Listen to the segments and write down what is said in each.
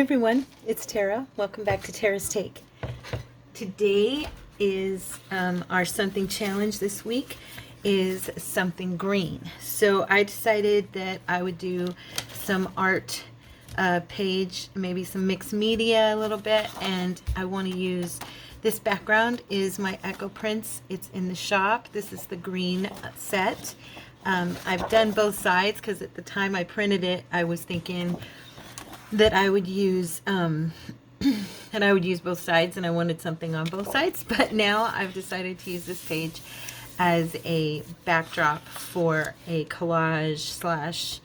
everyone, it's Tara. Welcome back to Tara's Take. Today is our something challenge this week is something green. So I decided that I would do some art page, maybe some mixed media a little bit, and I want to use this background is my Echo Prints. It's in the shop. This is the green set. I've done both sides because at the time I printed it, I was thinking that I would use both sides, and I wanted something on both sides. But now I've decided to use this page as a backdrop for a collage slash,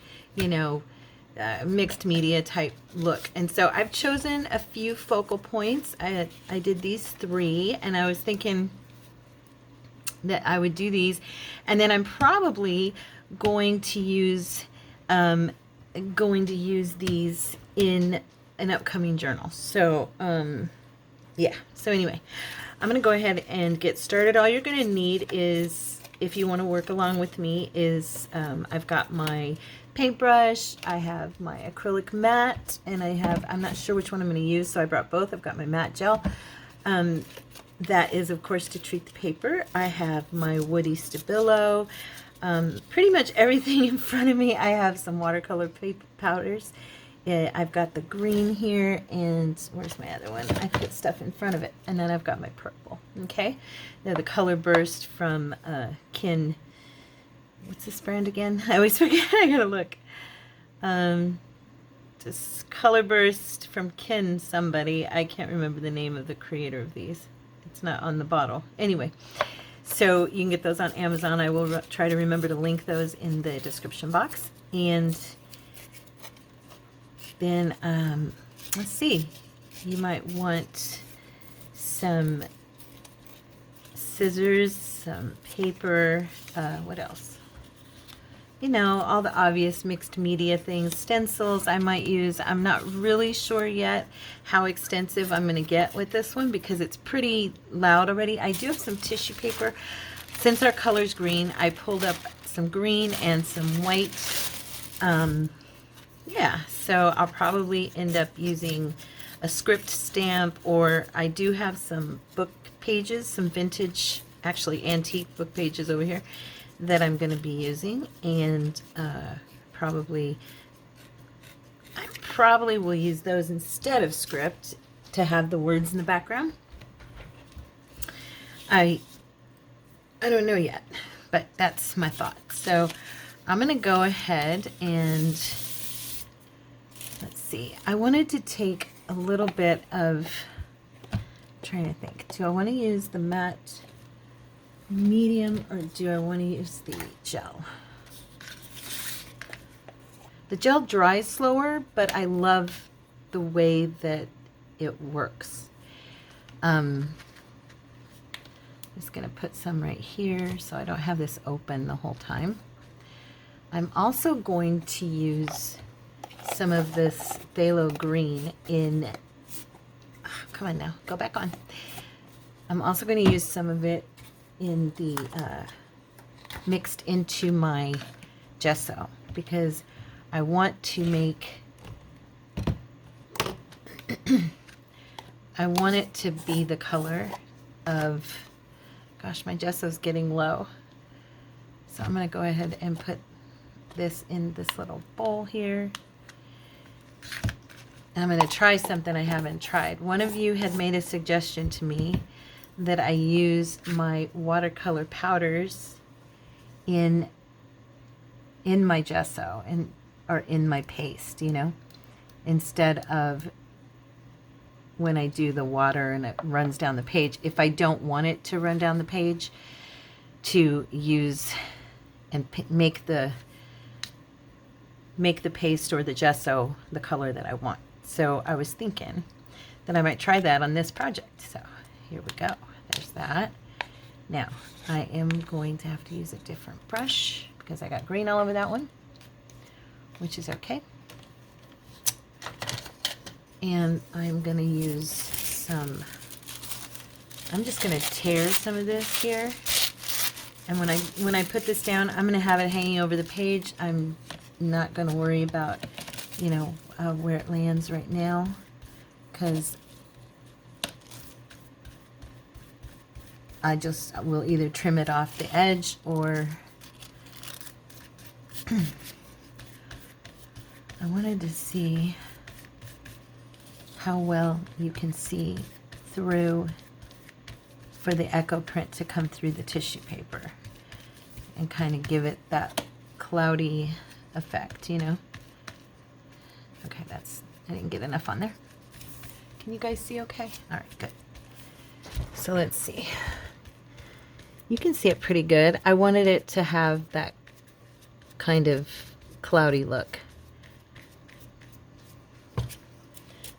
mixed media type look. And so I've chosen a few focal points. I did these 3, and I was thinking that I would do these, and then I'm probably going to use these in an upcoming journal. So yeah, so anyway, I'm gonna go ahead and get started. All you're gonna need is, if you want to work along with me, is I've got my paintbrush, I have my acrylic mat, and I'm not sure which one I'm going to use, so I brought both. I've got my matte gel. That is, of course, to treat the paper. I have my Woody Stabilo. Pretty much everything in front of me. I have some watercolor paper powders. I've got the green here, and where's my other one? I put stuff in front of it, and then I've got my purple. Okay, now the Color Burst from Kin. What's this brand again? I always forget. I gotta look. This Color Burst from Kin somebody. I can't remember the name of the creator of these. It's not on the bottle. Anyway, so you can get those on Amazon. I will try to remember to link those in the description box. And then, let's see. You might want some scissors, some paper, what else? All the obvious mixed media things, stencils I might use. I'm not really sure yet how extensive I'm going to get with this one because it's pretty loud already. I do have some tissue paper. Since our color's green, I pulled up some green and some white. Yeah, so I'll probably end up using a script stamp, or I do have some book pages, some vintage, actually antique book pages over here that I'm going to be using, and I probably will use those instead of script to have the words in the background. I don't know yet, but that's my thought. So I'm going to go ahead and let's see. I wanted to take a little bit of, I'm trying to think, do I want to use the matte medium or do I want to use the gel? The gel dries slower, but I love the way that it works. I'm just going to put some right here so I don't have this open the whole time. I'm also going to use some of this phthalo green in, come on now, go back on. I'm also going to use some of it in the mixed into my gesso because I want to make I want it to be the color of, gosh, my gesso's getting low, so I'm going to go ahead and put this in this little bowl here. I'm going to try something I haven't tried. One of you had made a suggestion to me that I use my watercolor powders in my gesso or in my paste, instead of when I do the water and it runs down the page. If I don't want it to run down the page, to use and make the paste or the gesso the color that I want. So I was thinking that I might try that on this project. So here we go. There's that. Now, I am going to have to use a different brush because I got green all over that one, which is okay. And I'm going to use some, I'm just going to tear some of this here. And when I put this down, I'm going to have it hanging over the page. I'm not going to worry about, where it lands right now. because I just will either trim it off the edge or I wanted to see how well you can see through for the echo print to come through the tissue paper and kind of give it that cloudy effect, you know. Okay, I didn't get enough on there. Can you guys see okay? All right, good. So let's see. You can see it pretty good. I wanted it to have that kind of cloudy look.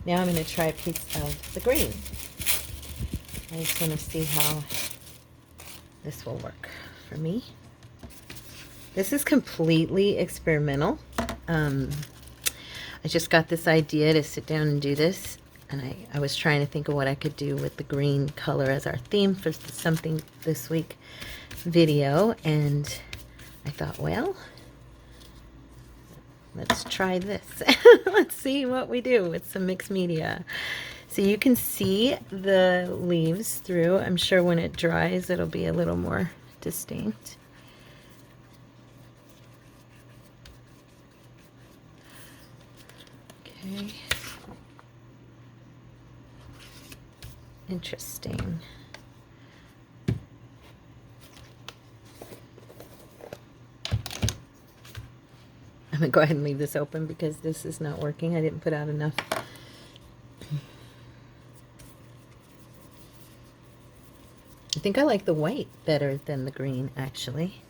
Now I'm going to try a piece of the green. I just want to see how this will work for me. This is completely experimental. I just got this idea to sit down and do this, and I was trying to think of what I could do with the green color as our theme for something this week video, and I thought, well, let's try this. Let's see what we do with some mixed media. So you can see the leaves through. I'm sure when it dries, it'll be a little more distinct. Okay. Interesting. I'm going to go ahead and leave this open because this is not working. I didn't put out enough. I think I like the white better than the green, actually.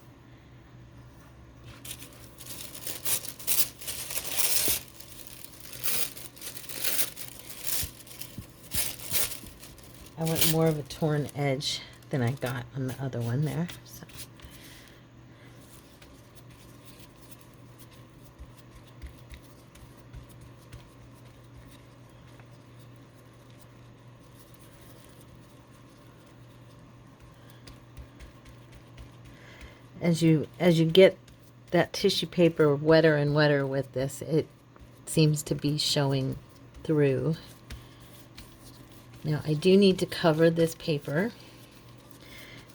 I want more of a torn edge than I got on the other one there. So. As you get that tissue paper wetter and wetter with this, it seems to be showing through. Now I do need to cover this paper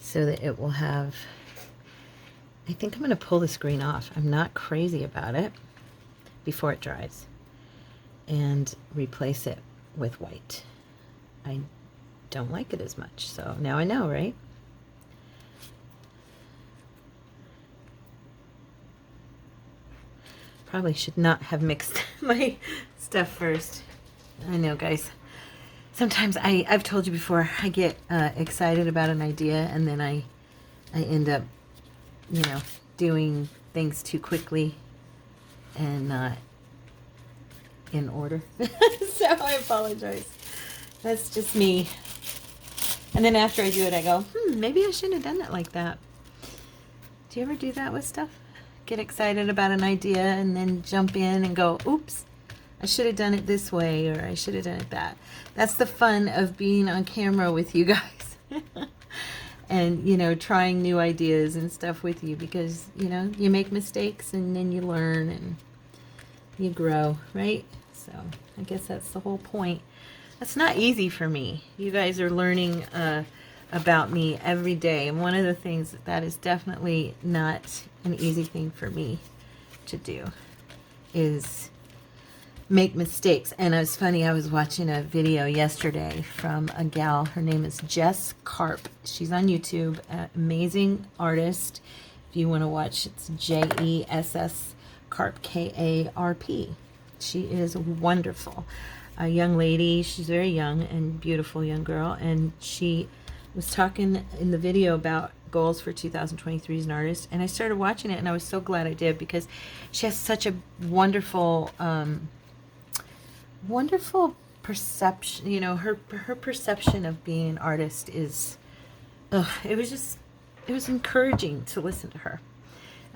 so that it will have, I think I'm going to pull the screen off. I'm not crazy about it before it dries, and replace it with white. I don't like it as much, so now I know, right? Probably should not have mixed my stuff first. I know, guys. Sometimes I've told you before, I get excited about an idea and then I end up, you know, doing things too quickly and not in order. So I apologize. That's just me. And then after I do it, I go, maybe I shouldn't have done it like that. Do you ever do that with stuff? Get excited about an idea and then jump in and go, oops, I should have done it this way, or I should have done it that. That's the fun of being on camera with you guys. And, you know, trying new ideas and stuff with you, because, you know, you make mistakes and then you learn and you grow, right? So I guess that's the whole point. That's not easy for me. You guys are learning about me every day, and one of the things that is definitely not an easy thing for me to do is make mistakes. And it was funny, I was watching a video yesterday from a gal. Her name is Jess Karp. She's on YouTube, amazing artist. If you want to watch, it's Jess Karp, Karp. She is wonderful. A young lady, she's very young and beautiful young girl, and she was talking in the video about goals for 2023 as an artist, and I started watching it, and I was so glad I did, because she has such a wonderful wonderful perception. You know, her perception of being an artist is, it was encouraging to listen to her.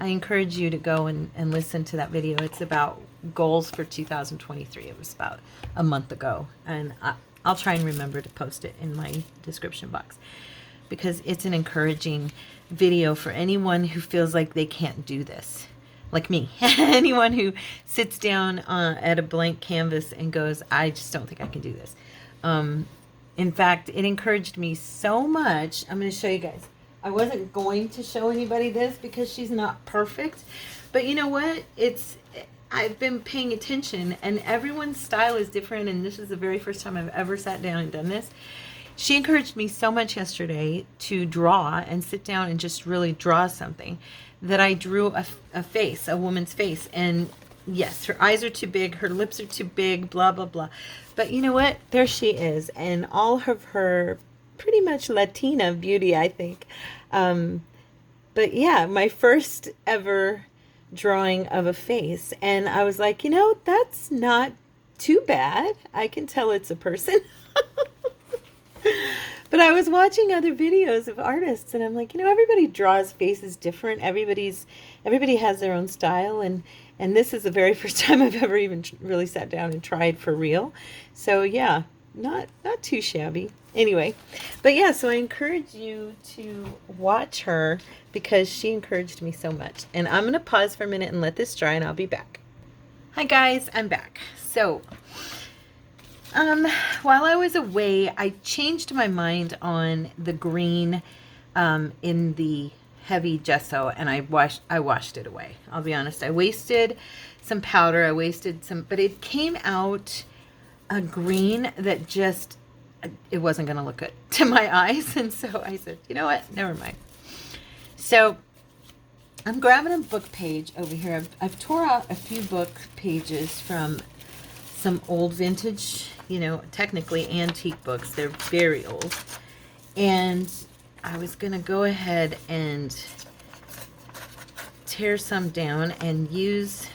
I encourage you to go and listen to that video. It's about goals for 2023. It was about a month ago, and I'll try and remember to post it in my description box, because it's an encouraging video for anyone who feels like they can't do this. like me, anyone who sits down at a blank canvas and goes, I just don't think I can do this. In fact, it encouraged me so much. I'm going to show you guys. I wasn't going to show anybody this because she's not perfect, but you know what? I've been paying attention, and everyone's style is different, and this is the very first time I've ever sat down and done this. She encouraged me so much yesterday to draw and sit down and just really draw something that I drew a face, a woman's face. And yes, her eyes are too big, her lips are too big, blah, blah, blah. But you know what? There she is. And all of her pretty much Latina beauty, I think. But yeah, my first ever drawing of a face. And I was like, you know, that's not too bad. I can tell it's a person. But I was watching other videos of artists, and I'm like, you know, everybody draws faces different. Everybody has their own style, and this is the very first time I've ever even really sat down and tried for real. So yeah, not too shabby. Anyway, but yeah, so I encourage you to watch her because she encouraged me so much. And I'm going to pause for a minute and let this dry, and I'll be back. Hi guys, I'm back. So while I was away, I changed my mind on the green in the heavy gesso, and I washed it away. I'll be honest. I wasted some powder. I wasted some, but it came out a green that just, it wasn't going to look good to my eyes. And so I said, you know what? Never mind. So I'm grabbing a book page over here. I've tore out a few book pages from some old vintage, you know, technically antique books. They're very old. And I was going to go ahead and tear some down and use,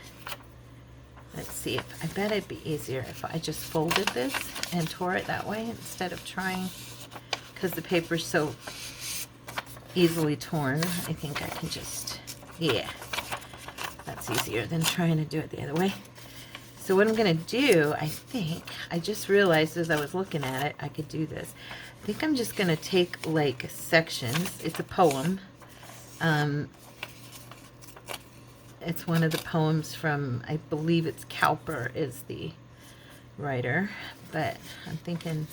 let's see, I bet it'd be easier if I just folded this and tore it that way instead of trying, because the paper's so easily torn. I think I can just, yeah, that's easier than trying to do it the other way. So what I'm going to do, I think, I just realized as I was looking at it, I could do this. I think I'm just going to take like sections. It's a poem. It's one of the poems from, I believe it's Cowper is the writer. But I'm thinking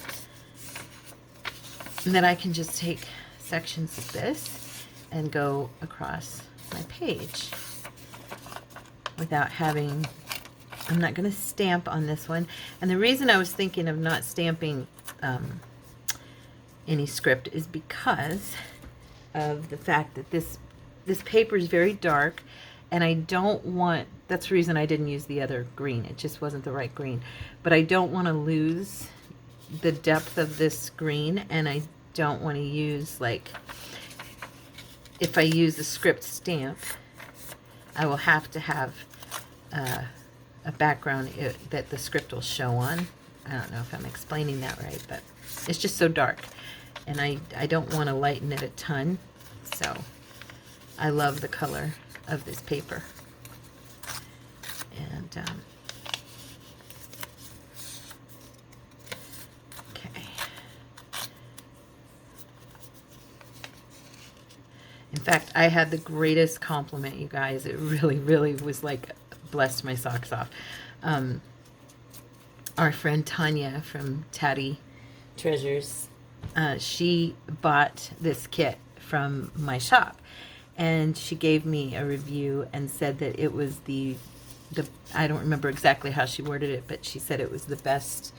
that I can just take sections of this and go across my page without having... I'm not going to stamp on this one. And the reason I was thinking of not stamping any script is because of the fact that this paper is very dark, and I don't want, that's the reason I didn't use the other green. It just wasn't the right green. But I don't want to lose the depth of this green, and I don't want to use, like, if I use the script stamp, I will have to have a background that the script will show on. I don't know if I'm explaining that right, but it's just so dark, and I don't want to lighten it a ton. So I love the color of this paper. And okay. In fact, I had the greatest compliment, you guys. It really, really was like blessed my socks off. Our friend Tanya from Tatty Treasures, she bought this kit from my shop, and she gave me a review and said that it was the I don't remember exactly how she worded it, but she said it was the best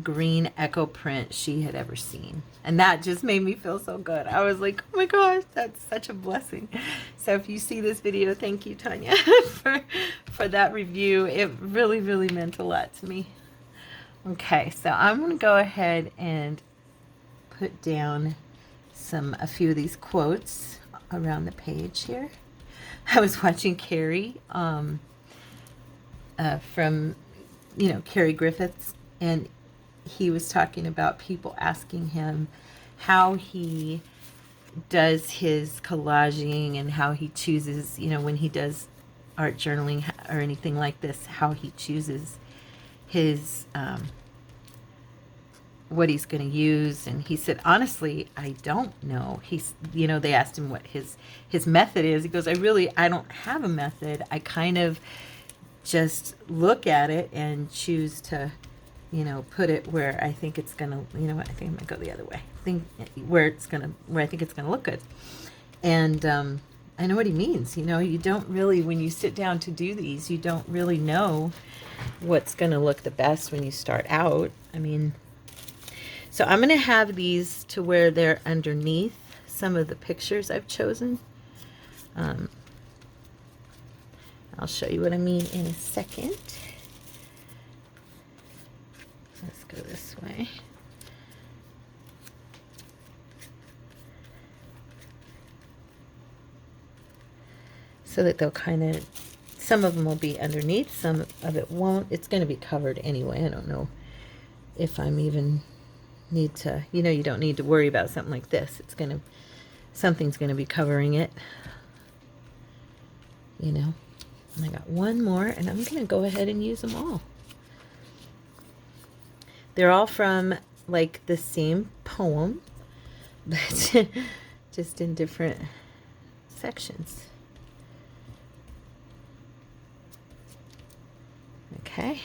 green echo print she had ever seen. And that just made me feel so good. I was like, oh my gosh, that's such a blessing. So if you see this video, thank you, Tanya, for that review. It really, really meant a lot to me. Okay, so I'm going to go ahead and put down a few of these quotes around the page here. I was watching Carrie from, Carrie Griffiths, and he was talking about people asking him how he does his collaging and how he chooses, when he does art journaling or anything like this, how he chooses his what he's going to use. And he said, honestly, I don't know. He's, you know, they asked him what his method is. He goes, I don't have a method. I kind of just look at it and choose to, you know, put it where I think it's going to, you know what, I think I'm going to go the other way. Where I think it's going to look good. And, I know what he means. You know, you don't really, when you sit down to do these, you don't really know what's going to look the best when you start out. I mean, so I'm going to have these to where they're underneath some of the pictures I've chosen. I'll show you what I mean in a second. Let's go this way. So that they'll kind of, some of them will be underneath, some of it won't. It's going to be covered anyway. I don't know if I'm even need to, you know, you don't need to worry about something like this. It's going to, something's going to be covering it, you know. And I got one more, and I'm going to go ahead and use them all. They're all from like the same poem, but just in different sections. Okay.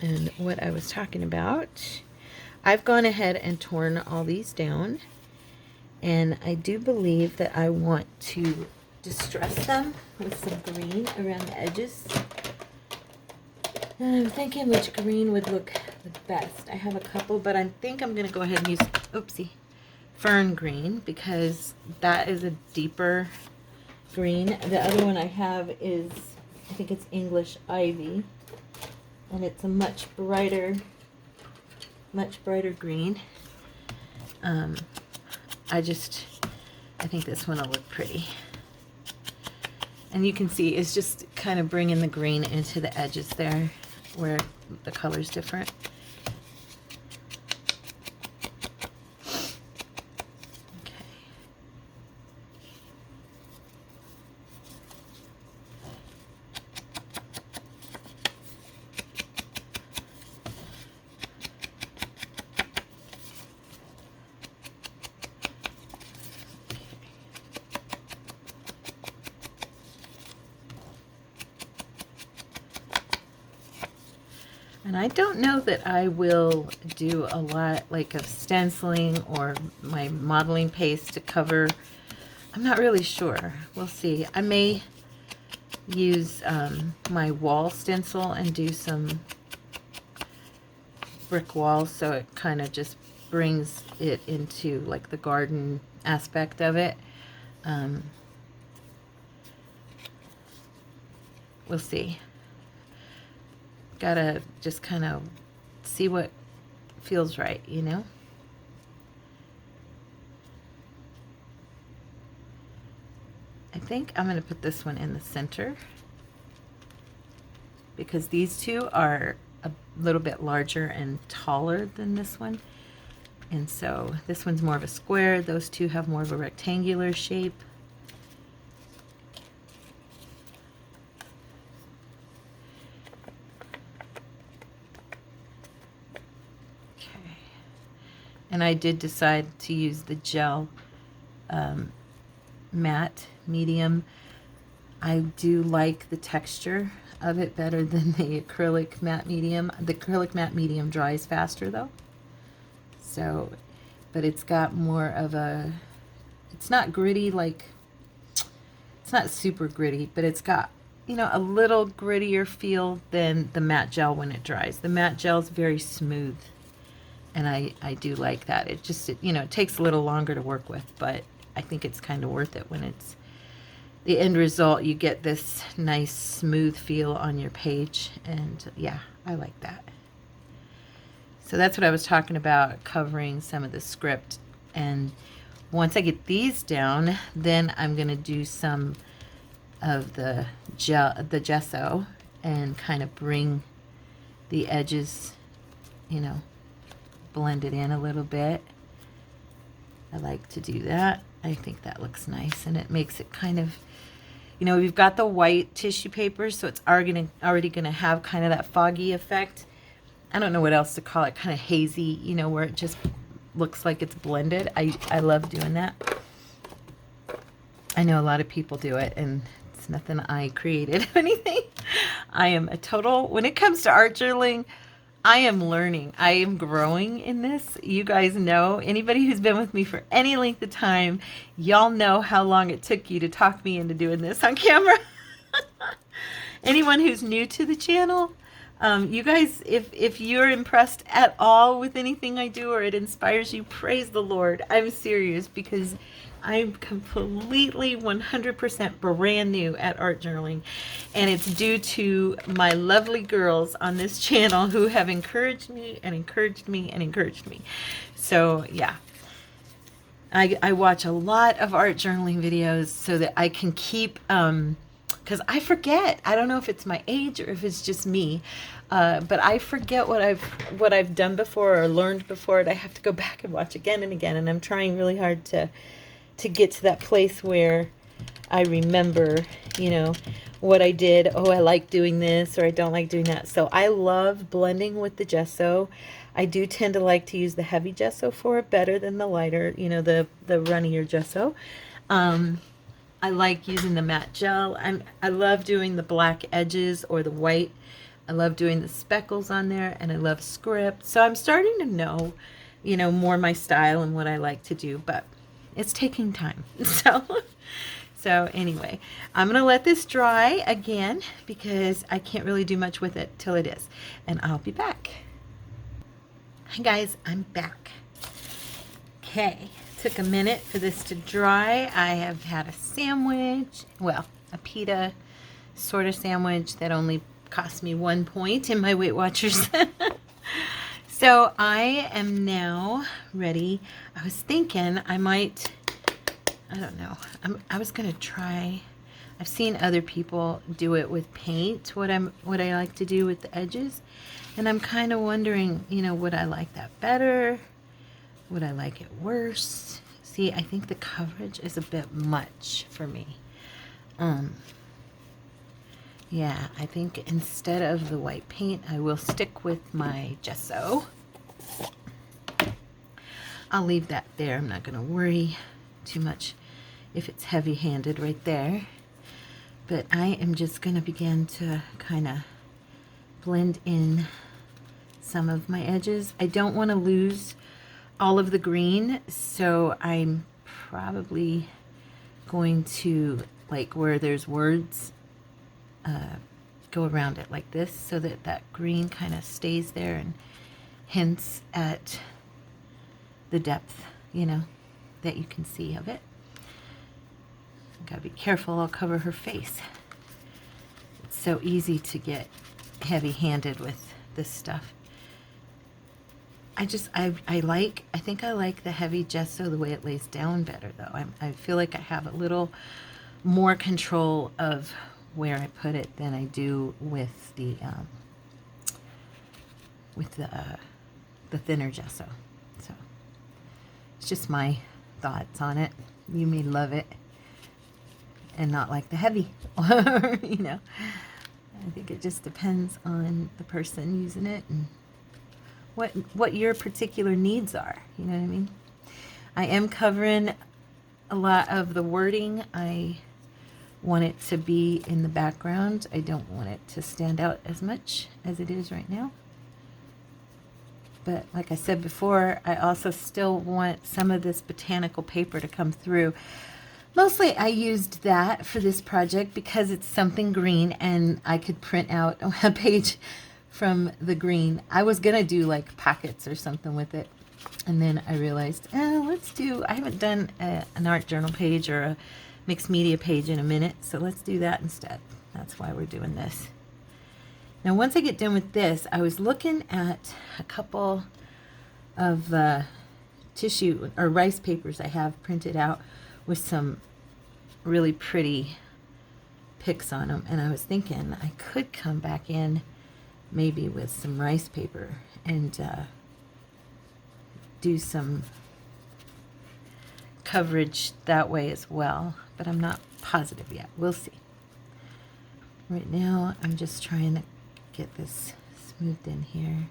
And what I was talking about, I've gone ahead and torn all these down, and I do believe that I want to distress them with some green around the edges. And I'm thinking which green would look the best. I have a couple, but I think I'm going to go ahead and use, oopsie, fern green, because that is a deeper green. The other one I have is, I think it's English ivy, and it's a much brighter green. I think this one will look pretty. And you can see it's just kind of bringing the green into the edges there where the color's different. And I don't know that I will do a lot like of stenciling or my modeling paste to cover. I'm not really sure. We'll see. I may use my wall stencil and do some brick walls, so it kind of just brings it into like the garden aspect of it. We'll see. Gotta just kind of see what feels right, you know. I think I'm going to put this one in the center because these two are a little bit larger and taller than this one. And so this one's more of a square. Those two have more of a rectangular shape. And I did decide to use the gel matte medium. I do like the texture of it better than the acrylic matte medium. The acrylic matte medium dries faster though. So, but it's got more of a, it's not gritty like, it's not super gritty, but it's got, you know, a little grittier feel than the matte gel when it dries. The matte gel is very smooth. And I do like that. It just, you know, it takes a little longer to work with, but I think it's kind of worth it when it's the end result. You get this nice smooth feel on your page, and yeah, I like that. So that's what I was talking about, covering some of the script. And once I get these down, then I'm going to do some of the gesso and kind of bring the edges, you know, blend it in a little bit. I like to do that. I think that looks nice, and it makes it kind of, You know, we've got the white tissue paper, so it's already gonna have kind of that foggy effect. I don't know what else to call it, kind of hazy, you know, where it just looks like it's blended. I love doing that. I know a lot of people do it, and it's nothing I created or anything. I am a total, when it comes to art journaling, I am learning. I am growing in this. You guys know, anybody who's been with me for any length of time, y'all know how long it took you to talk me into doing this on camera. Anyone who's new to the channel, you guys, if you're impressed at all with anything I do or it inspires you, praise the Lord. I'm serious, because I'm completely 100% brand new at art journaling, and it's due to my lovely girls on this channel who have encouraged me and encouraged me and encouraged me. So yeah, I watch a lot of art journaling videos so that I can keep, because I forget. I don't know if it's my age or if it's just me, but I forget what I've done before or learned before, and I have to go back and watch again and again. And I'm trying really hard to get to that place where I remember, you know, what I did. Oh, I like doing this, or I don't like doing that. So I love blending with the gesso. I do tend to like to use the heavy gesso for it better than the lighter, you know, the runnier gesso. I like using the matte gel. I love doing the black edges or the white. I love doing the speckles on there, and I love script. So I'm starting to know, you know, more my style and what I like to do, but it's taking time. So anyway, I'm going to let this dry again because I can't really do much with it till it is. And I'll be back. Hi guys, I'm back. Okay, took a minute for this to dry. I have had a sandwich, well, a pita sort of sandwich that only cost me 1 point in my Weight Watchers. So I am now ready. I was thinking I might, I don't know, I was going to try, I've seen other people do it with paint, what I like to do with the edges. And I'm kind of wondering, you know, would I like that better? Would I like it worse? See, I think the coverage is a bit much for me. Yeah, I think instead of the white paint, I will stick with my gesso. I'll leave that there. I'm not going to worry too much if it's heavy-handed right there. But I am just going to begin to kind of blend in some of my edges. I don't want to lose all of the green, so I'm probably going to, like where there's words, go around it like this so that that green kind of stays there and hints at the depth, you know, that you can see of it. Gotta be careful, I'll cover her face. It's so easy to get heavy-handed with this stuff. I think I like the heavy gesso the way it lays down better though. I feel like I have a little more control of where I put it than I do with the thinner gesso. So it's just my thoughts on it. You may love it and not like the heavy, or you know, I think it just depends on the person using it and what your particular needs are. You know what I mean? I am covering a lot of the wording. I want it to be in the background. I don't want it to stand out as much as it is right now. But like I said before, I also still want some of this botanical paper to come through. Mostly I used that for this project because it's something green and I could print out a page from the green. I was going to do like pockets or something with it. And then I realized, I haven't done an art journal page or a mixed media page in a minute, so let's do that instead. That's why we're doing this. Now once I get done with this, I was looking at a couple of tissue or rice papers I have printed out with some really pretty pics on them, and I was thinking I could come back in maybe with some rice paper and do some coverage that way as well, but I'm not positive yet. We'll see. Right now, I'm just trying to get this smoothed in here.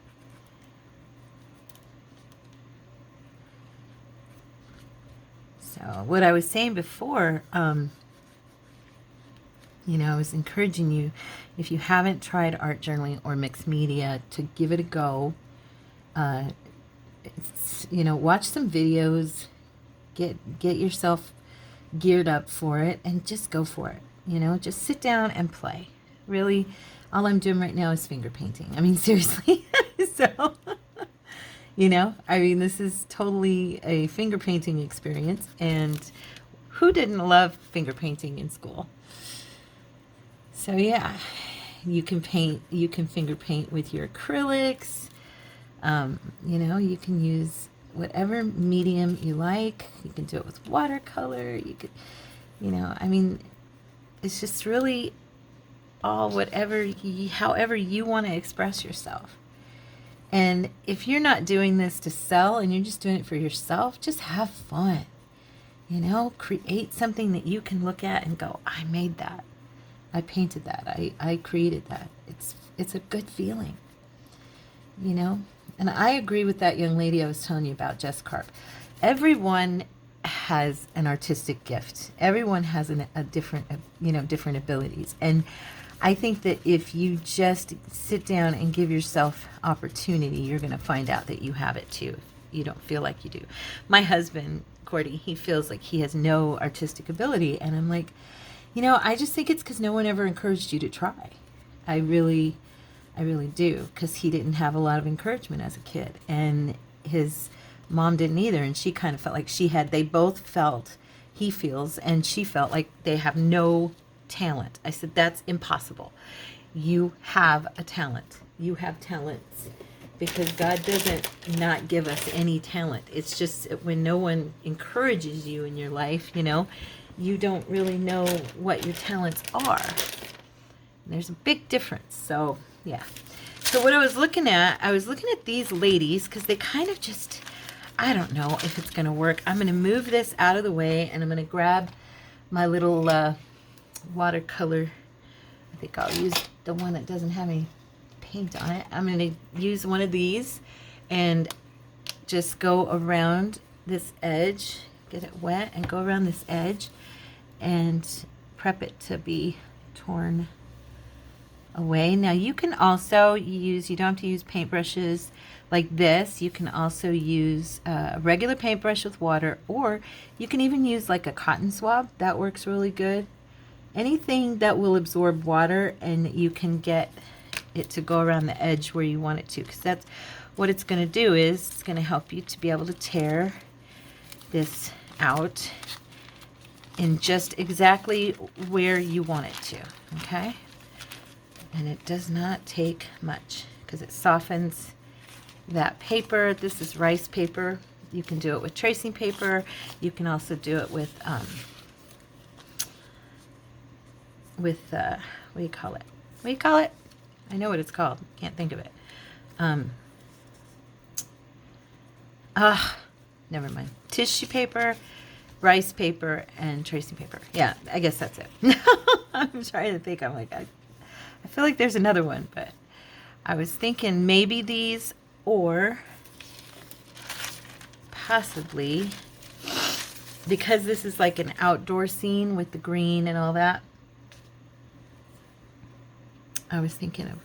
So what I was saying before, you know, I was encouraging you, if you haven't tried art journaling or mixed media, to give it a go. You know, watch some videos, get yourself geared up for it, and just go for it. You know, just sit down and play. Really, all I'm doing right now is finger painting. I mean, seriously. So, you know, I mean, this is totally a finger painting experience, and who didn't love finger painting in school? So yeah, you can finger paint with your acrylics. You know, you can use whatever medium you like. You can do it with watercolor. You could, you know, I mean, it's just really all however you want to express yourself. And if you're not doing this to sell and you're just doing it for yourself, just have fun. You know, create something that you can look at and go, I made that. I painted that. I created that. It's a good feeling. You know? And I agree with that young lady I was telling you about, Jess Karp. Everyone has an artistic gift. Everyone has a different, you know, different abilities. And I think that if you just sit down and give yourself opportunity, you're going to find out that you have it too. If you don't feel like you do. My husband, Cordy, he feels like he has no artistic ability. And I'm like, you know, I just think it's because no one ever encouraged you to try. I really do, because he didn't have a lot of encouragement as a kid, and his mom didn't either, and she kind of felt like they both felt, he feels, and she felt like they have no talent. I said, that's impossible. You have a talent. You have talents, because God doesn't not give us any talent. It's just when no one encourages you in your life, you know, you don't really know what your talents are. And there's a big difference. So yeah. So what I was looking at these ladies, because they kind of just, I don't know if it's going to work. I'm going to move this out of the way, and I'm going to grab my little watercolor. I think I'll use the one that doesn't have any paint on it. I'm going to use one of these and just go around this edge, get it wet, and go around this edge and prep it to be torn away. Now you can also use, you don't have to use paintbrushes like this. You can also use a regular paintbrush with water, or you can even use like a cotton swab. That works really good. Anything that will absorb water, and you can get it to go around the edge where you want it to, because that's what it's going to do, is it's going to help you to be able to tear this out in just exactly where you want it to. Okay? And it does not take much, because it softens that paper. This is rice paper. You can do it with tracing paper. You can also do it with what do you call it? What do you call it? I know what it's called. Can't think of it. Never mind. Tissue paper, rice paper, and tracing paper. Yeah, I guess that's it. I'm trying to think. I'm like, I feel like there's another one, but I was thinking maybe these, or possibly, because this is like an outdoor scene with the green and all that, I was thinking of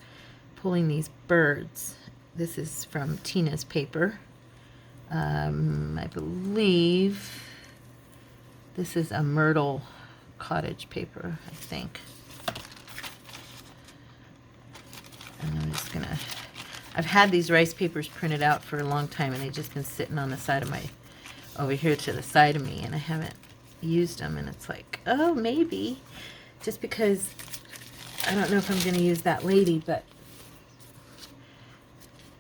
pulling these birds. This is from Tina's paper. I believe this is a Myrtle Cottage paper, I think. And I'm just gonna, I've had these rice papers printed out for a long time, and they've just been sitting on the side of my, over here to the side of me, and I haven't used them, and it's like, oh, maybe, just because I don't know if I'm gonna use that lady, but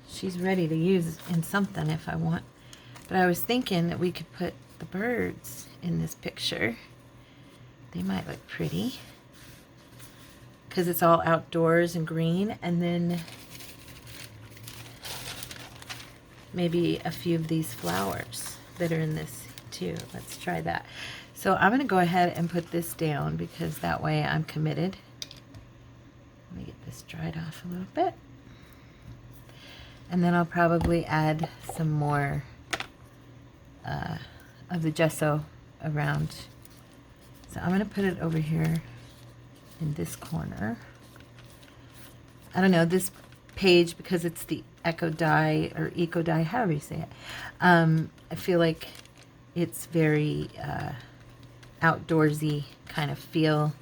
she's ready to use in something if I want. But I was thinking that we could put the birds in this picture. They might look pretty, because it's all outdoors and green, and then maybe a few of these flowers that are in this too. Let's try that. So I'm going to go ahead and put this down, because that way I'm committed. Let me get this dried off a little bit. And then I'll probably add some more of the gesso around. So I'm going to put it over here in this corner. I don't know, this page, because it's the Eco Dye or Eco Dye, however you say it, I feel like it's very outdoorsy kind of feel,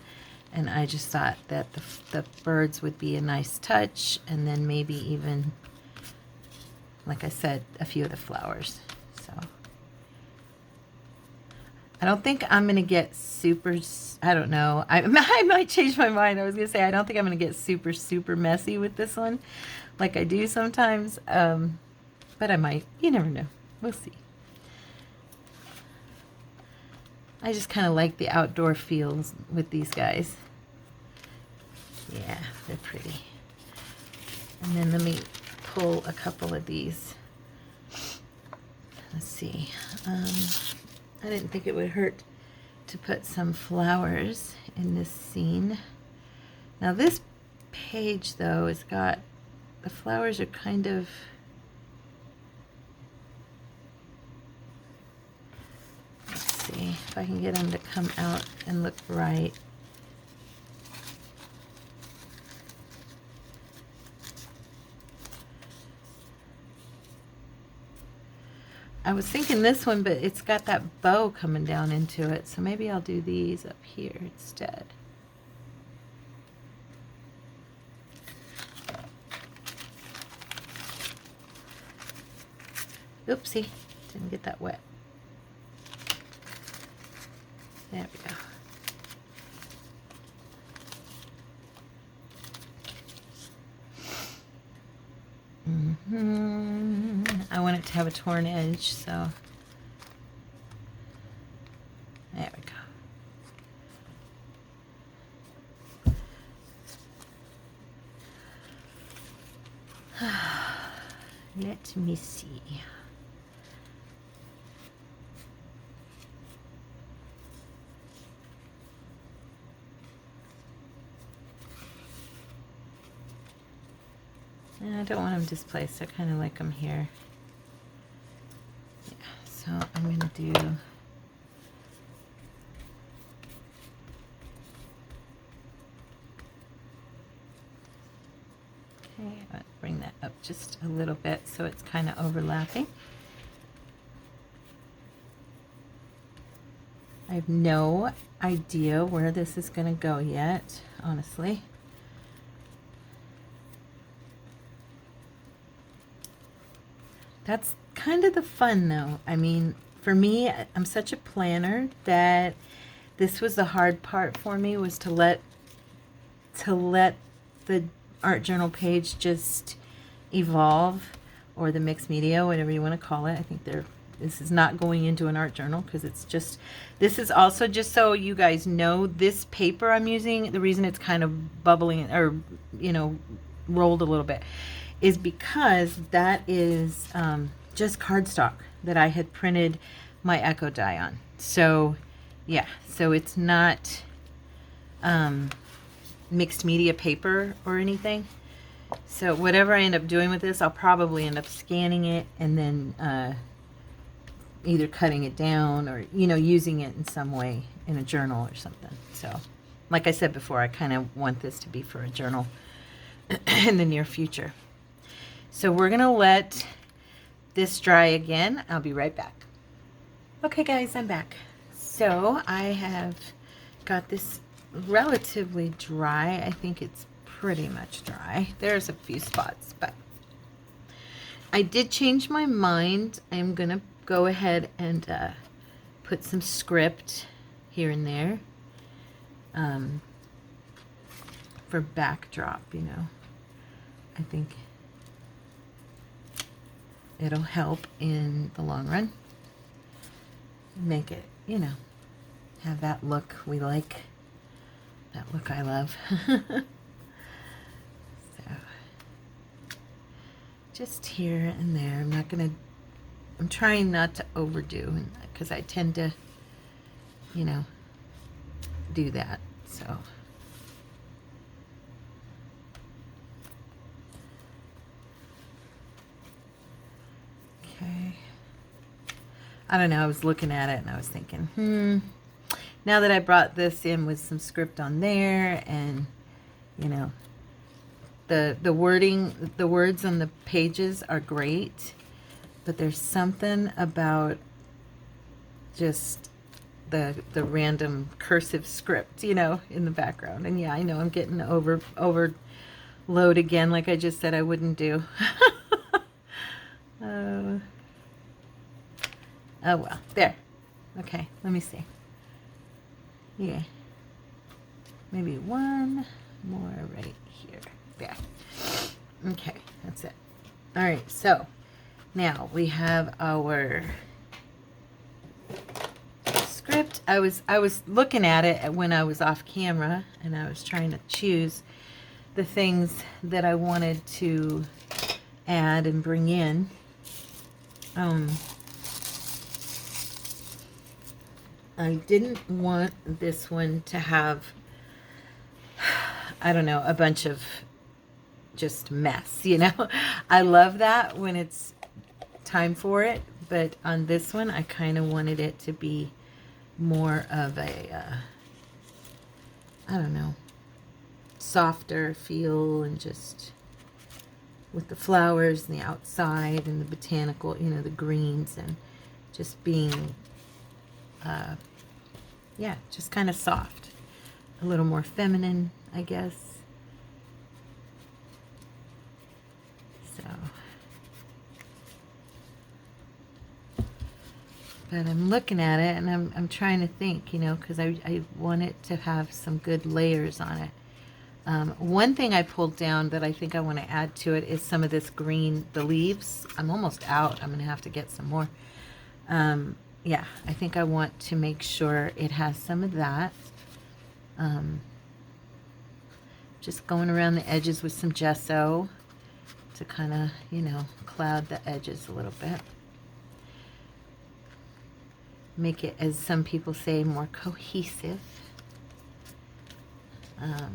and I just thought that the birds would be a nice touch, and then maybe even, like I said, a few of the flowers. So I don't think I'm going to get super, I don't know, I might change my mind. I was going to say I don't think I'm going to get super messy with this one like I do sometimes, but I might. You never know. We'll see. I just kind of like the outdoor feels with these guys. Yeah, they're pretty. And then let me pull a couple of these. Let's see. I didn't think it would hurt to put some flowers in this scene. Now this page though has got, the flowers are kind of, let's see if I can get them to come out and look right. I was thinking this one, but it's got that bow coming down into it, so maybe I'll do these up here instead. Oopsie, didn't get that wet. There we go. I want it to have a torn edge, so there we go. Let me see. I don't want them displaced. I kind of like them here. Yeah, so I'm going to do I'll bring that up just a little bit so it's kind of overlapping. I have no idea where this is going to go yet, honestly. That's kind of the fun though. I mean, for me, I'm such a planner that this was the hard part for me, was to let the art journal page just evolve, or the mixed media, whatever you want to call it. I think this is not going into an art journal, because it's just, this is also, just so you guys know, this paper I'm using, the reason it's kind of bubbling or, you know, rolled a little bit, is because that is just cardstock that I had printed my Eco Dye on. So yeah, so it's not mixed media paper or anything. So whatever I end up doing with this, I'll probably end up scanning it and then either cutting it down or, you know, using it in some way in a journal or something. So like I said before, I kind of want this to be for a journal in the near future. So we're going to let this dry again. I'll be right back. Okay guys, I'm back. So I have got this relatively dry. I think it's pretty much dry. There's a few spots, but I did change my mind. I'm going to go ahead and put some script here and there for backdrop, you know. I think it'll help in the long run. Make it, you know, have that look we like. That look I love. So, just here and there. I'm trying not to overdo, because I tend to, you know, do that. So, Okay. I don't know, I was looking at it and I was thinking, now that I brought this in with some script on there, and you know, the wording, the words on the pages are great, but there's something about just the random cursive script, you know, in the background. And yeah, I know I'm getting overload again, like I just said I wouldn't do. Oh well, there. Okay, let me see. Yeah, maybe one more right here. There. Okay, that's it. All right, so now we have our script. I was looking at it when I was off camera, and I was trying to choose the things that I wanted to add and bring in. I didn't want this one to have, I don't know, a bunch of just mess, you know. I love that when it's time for it, but on this one I kind of wanted it to be more of a I don't know, softer feel, and just with the flowers and the outside and the botanical, you know, the greens, and just being yeah, just kind of soft, a little more feminine, I guess. So, but I'm looking at it and I'm trying to think, you know, because I want it to have some good layers on it. One thing I pulled down that I think I want to add to it is some of this green, the leaves. I'm almost out. I'm going to have to get some more. Yeah, I think I want to make sure it has some of that. Just going around the edges with some gesso to kind of, you know, cloud the edges a little bit. Make it, as some people say, more cohesive. I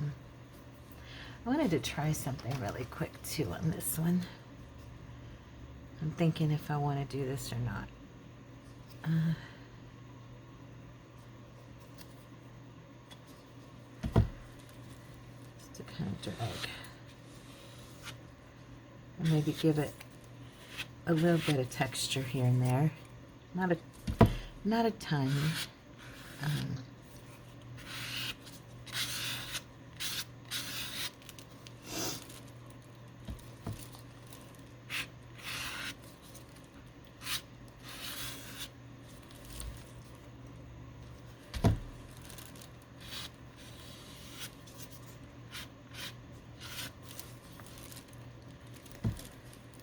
wanted to try something really quick too on this one. I'm thinking if I want to do this or not. Just to kind of drag. And maybe give it a little bit of texture here and there. Not a ton.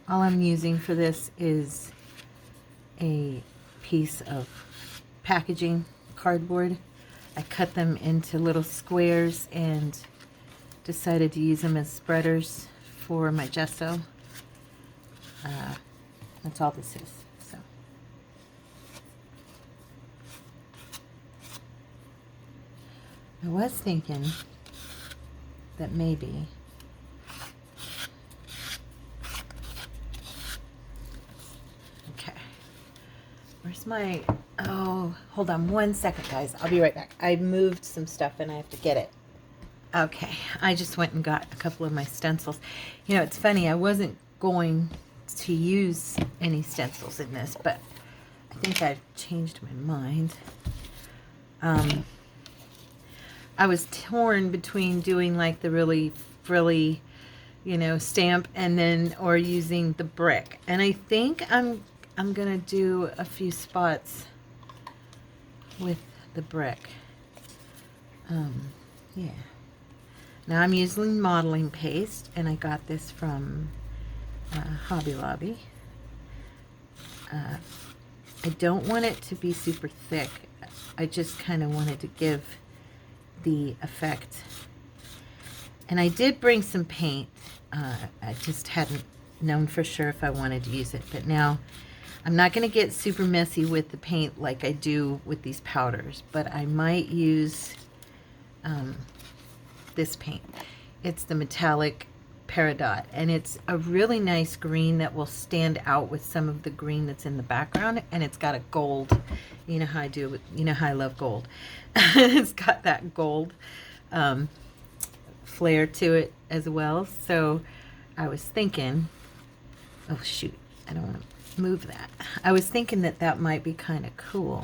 All I'm using for this is a piece of packaging cardboard. I cut them into little squares and decided to use them as spreaders for my gesso. That's all this is. So I was thinking that maybe where's my, oh, hold on one second, guys. I'll be right back. I moved some stuff and I have to get it. Okay, I just went and got a couple of my stencils. You know, it's funny, I wasn't going to use any stencils in this, but I think I've changed my mind. I was torn between doing like the really frilly, you know, stamp, and then, or using the brick. And I think I'm gonna do a few spots with the brick. Yeah. Now I'm using modeling paste, and I got this from Hobby Lobby. I don't want it to be super thick. I just kind of wanted to give the effect. And I did bring some paint. I just hadn't known for sure if I wanted to use it, but now I'm not going to get super messy with the paint like I do with these powders, but I might use this paint. It's the metallic Peridot, and it's a really nice green that will stand out with some of the green that's in the background, and it's got a gold, you know how I do, you know how I love gold. It's got that gold flair to it as well. So I was thinking, oh shoot, I don't want to move that. I was thinking that that might be kind of cool.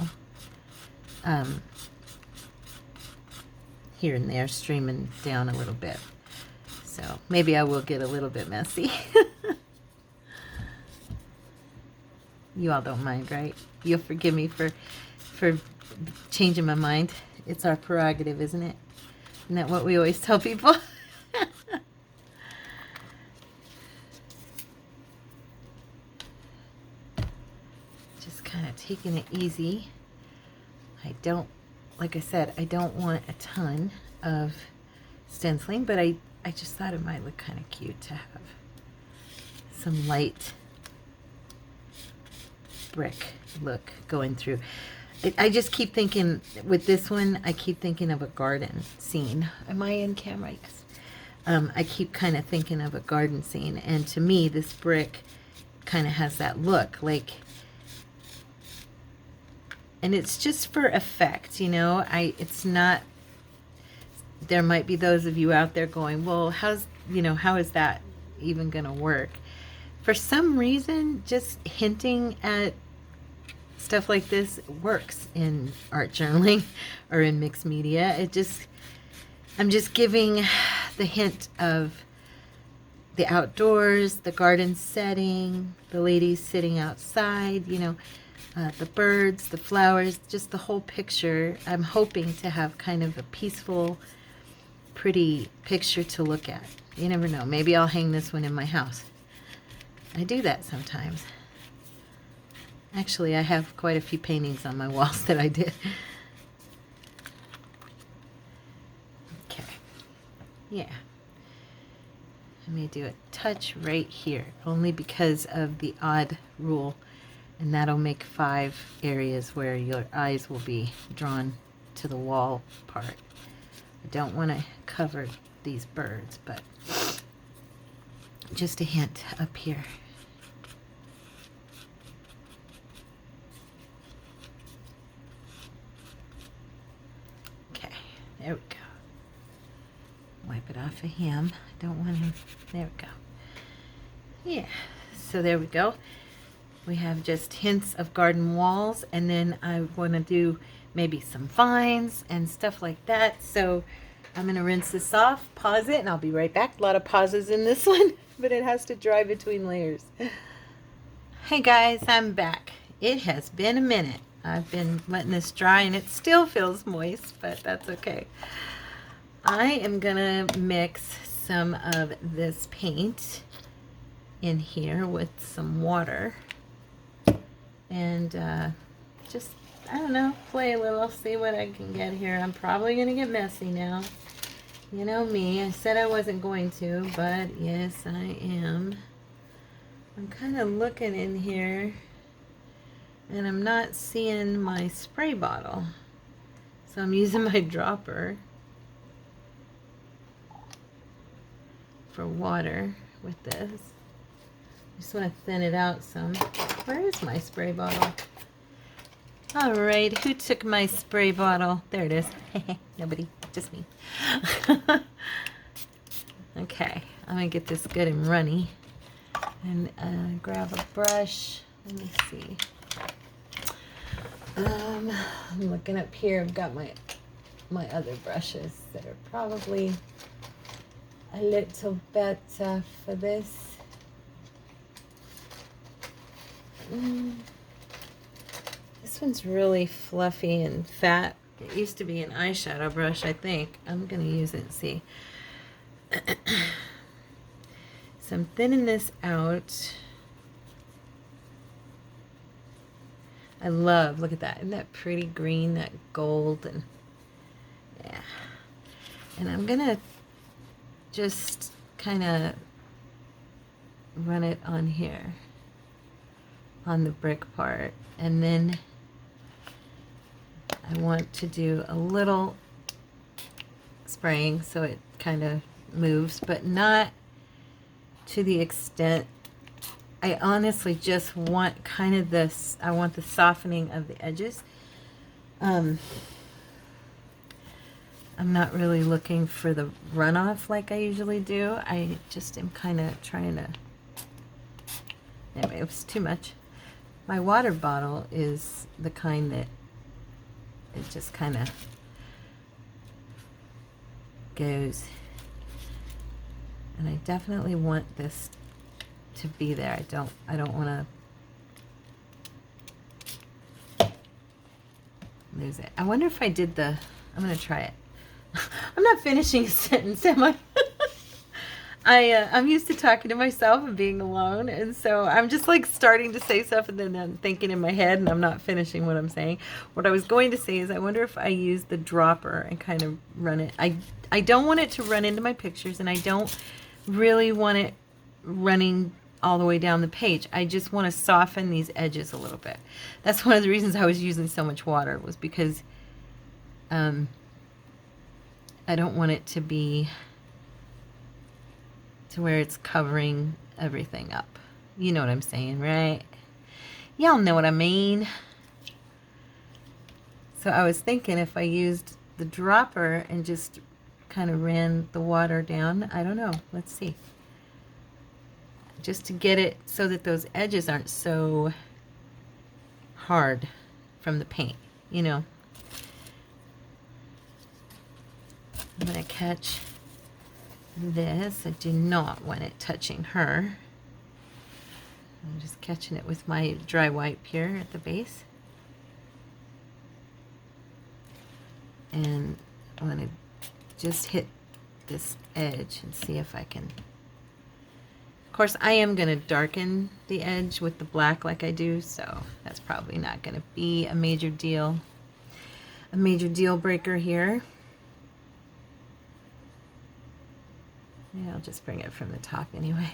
Here and there, streaming down a little bit. So maybe I will get a little bit messy. You all don't mind, right? You'll forgive me for changing my mind. It's our prerogative, isn't it? Isn't that what we always tell people? Just kind of taking it easy. I don't, like I said, I don't want a ton of stenciling, but I just thought it might look kind of cute to have some light brick look going through. I just keep thinking, with this one, I keep thinking of a garden scene. Am I in camera? Yes. I keep kind of thinking of a garden scene, and to me, this brick kind of has that look, like, and it's just for effect, you know. It's not, there might be those of you out there going, well, how is that even gonna work? For some reason, just hinting at stuff like this works in art journaling or in mixed media. I'm just giving the hint of the outdoors, the garden setting, the ladies sitting outside, you know, the birds, the flowers, just the whole picture. I'm hoping to have kind of a peaceful, pretty picture to look at. You never know. Maybe I'll hang this one in my house. I do that sometimes. Actually, I have quite a few paintings on my walls that I did. Okay. Yeah. Let me do a touch right here, only because of the odd rule. And that'll make 5 areas where your eyes will be drawn to the wall part. I don't want to cover these birds, but just a hint up here. Okay, there we go. Wipe it off of him. I don't want him. There we go. Yeah, so there we go. We have just hints of garden walls, and then I want to do maybe some vines and stuff like that. So I'm going to rinse this off, pause it, and I'll be right back. A lot of pauses in this one, but it has to dry between layers. Hey guys, I'm back. It has been a minute. I've been letting this dry, and it still feels moist, but that's okay. I am going to mix some of this paint in here with some water. And just, I don't know, play a little, see what I can get here. I'm probably going to get messy now. You know me, I said I wasn't going to, but yes, I am. I'm kind of looking in here, and I'm not seeing my spray bottle. So I'm using my dropper for water with this. Just want to thin it out some. Where is my spray bottle? All right, who took my spray bottle? There it is. Nobody, just me. Okay, I'm gonna get this good and runny, and grab a brush. Let me see. I'm looking up here. I've got my other brushes that are probably a little better for this. This one's really fluffy and fat. It used to be an eyeshadow brush, I think. I'm going to use it and see. So I'm thinning this out. I love, look at that. Isn't that pretty green, that gold? And yeah. And I'm going to just kind of run it on here, on the brick part, and then I want to do a little spraying so it kind of moves, but not to the extent I honestly just want kind of this, I want the softening of the edges. I'm not really looking for the runoff like I usually do. I just am kind of trying to, anyway, it was too much. My water bottle is the kind that it just kind of goes. And I definitely want this to be there. I don't want to lose it. I wonder if I did the, I'm going to try it. I'm not finishing a sentence, am I? I'm used to talking to myself and being alone, and so I'm just like starting to say stuff and then I'm thinking in my head and I'm not finishing what I'm saying. What I was going to say is I wonder if I use the dropper and kind of run it. I don't want it to run into my pictures, and I don't really want it running all the way down the page. I just want to soften these edges a little bit. That's one of the reasons I was using so much water, was because I don't want it to be to where it's covering everything up. You know what I'm saying, right? Y'all know what I mean. So I was thinking if I used the dropper and just kind of ran the water down, I don't know, let's see. Just to get it so that those edges aren't so hard from the paint, you know. I'm gonna catch this. I do not want it touching her. I'm just catching it with my dry wipe here at the base. And I want to just hit this edge and see if I can. Of course, I am going to darken the edge with the black like I do, so that's probably not going to be a major deal breaker here. Yeah, I'll just bring it from the top anyway.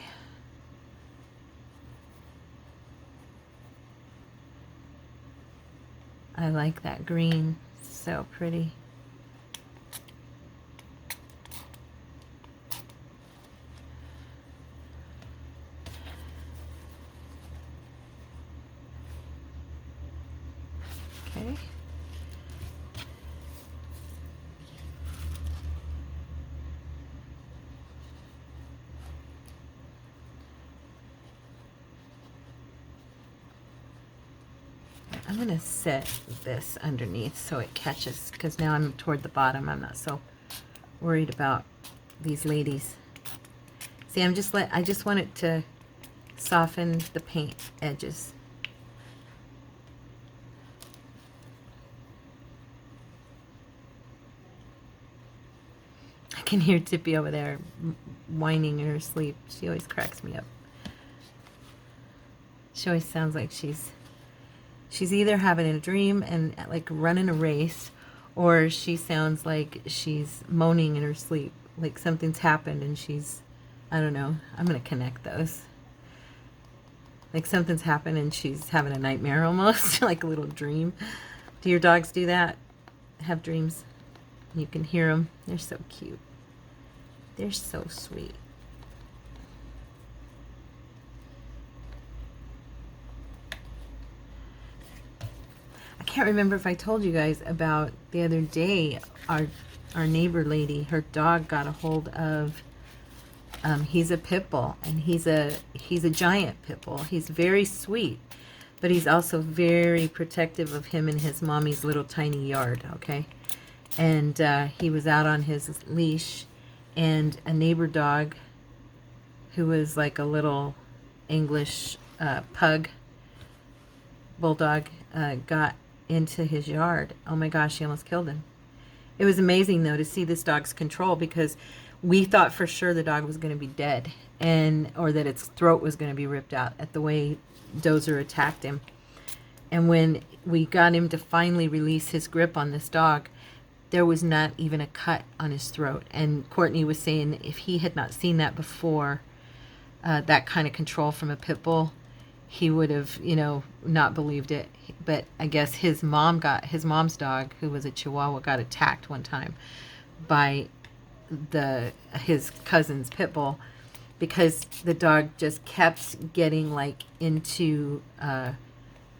I like that green, so pretty. Okay. I'm going to set this underneath so it catches, because now I'm toward the bottom. I'm not so worried about these ladies. See, I just want it to soften the paint edges. I can hear Tippy over there whining in her sleep. She always cracks me up. She always sounds like she's either having a dream and like running a race, or she sounds like she's moaning in her sleep, like something's happened and she's, I don't know, I'm going to connect those. Like something's happened and she's having a nightmare almost, like a little dream. Do your dogs do that? Have dreams? You can hear them. They're so cute. They're so sweet. I can't remember if I told you guys about the other day, our neighbor lady, her dog got a hold of, he's a pit bull, and he's a giant pit bull. He's very sweet, but he's also very protective of him in his mommy's little tiny yard, okay? And he was out on his leash, and a neighbor dog who was like a little English pug bulldog got into his yard. Oh my gosh, he almost killed him. It was amazing though to see this dog's control, because we thought for sure the dog was going to be dead, or that its throat was going to be ripped out at the way Dozer attacked him. And when we got him to finally release his grip on this dog, there was not even a cut on his throat. And Courtney was saying if he had not seen that before, that kind of control from a pit bull, he would have, not believed it. But I guess his mom's dog, who was a Chihuahua, got attacked one time by his cousin's pit bull, because the dog just kept getting like into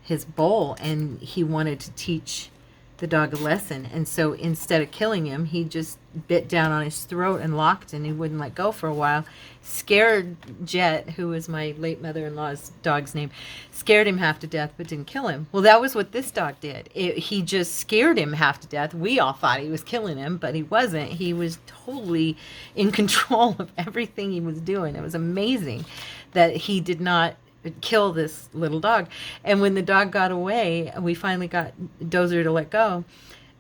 his bowl, and he wanted to teach the dog a lesson. And so instead of killing him, he just bit down on his throat and locked, and he wouldn't let go for a while. Scared Jet, who was my late mother-in-law's dog's name, scared him half to death but didn't kill him. Well, that was what this dog did. He just scared him half to death. We all thought he was killing him, but he wasn't. He was totally in control of everything he was doing. It was amazing that he did not kill this little dog. And when the dog got away, we finally got Dozer to let go,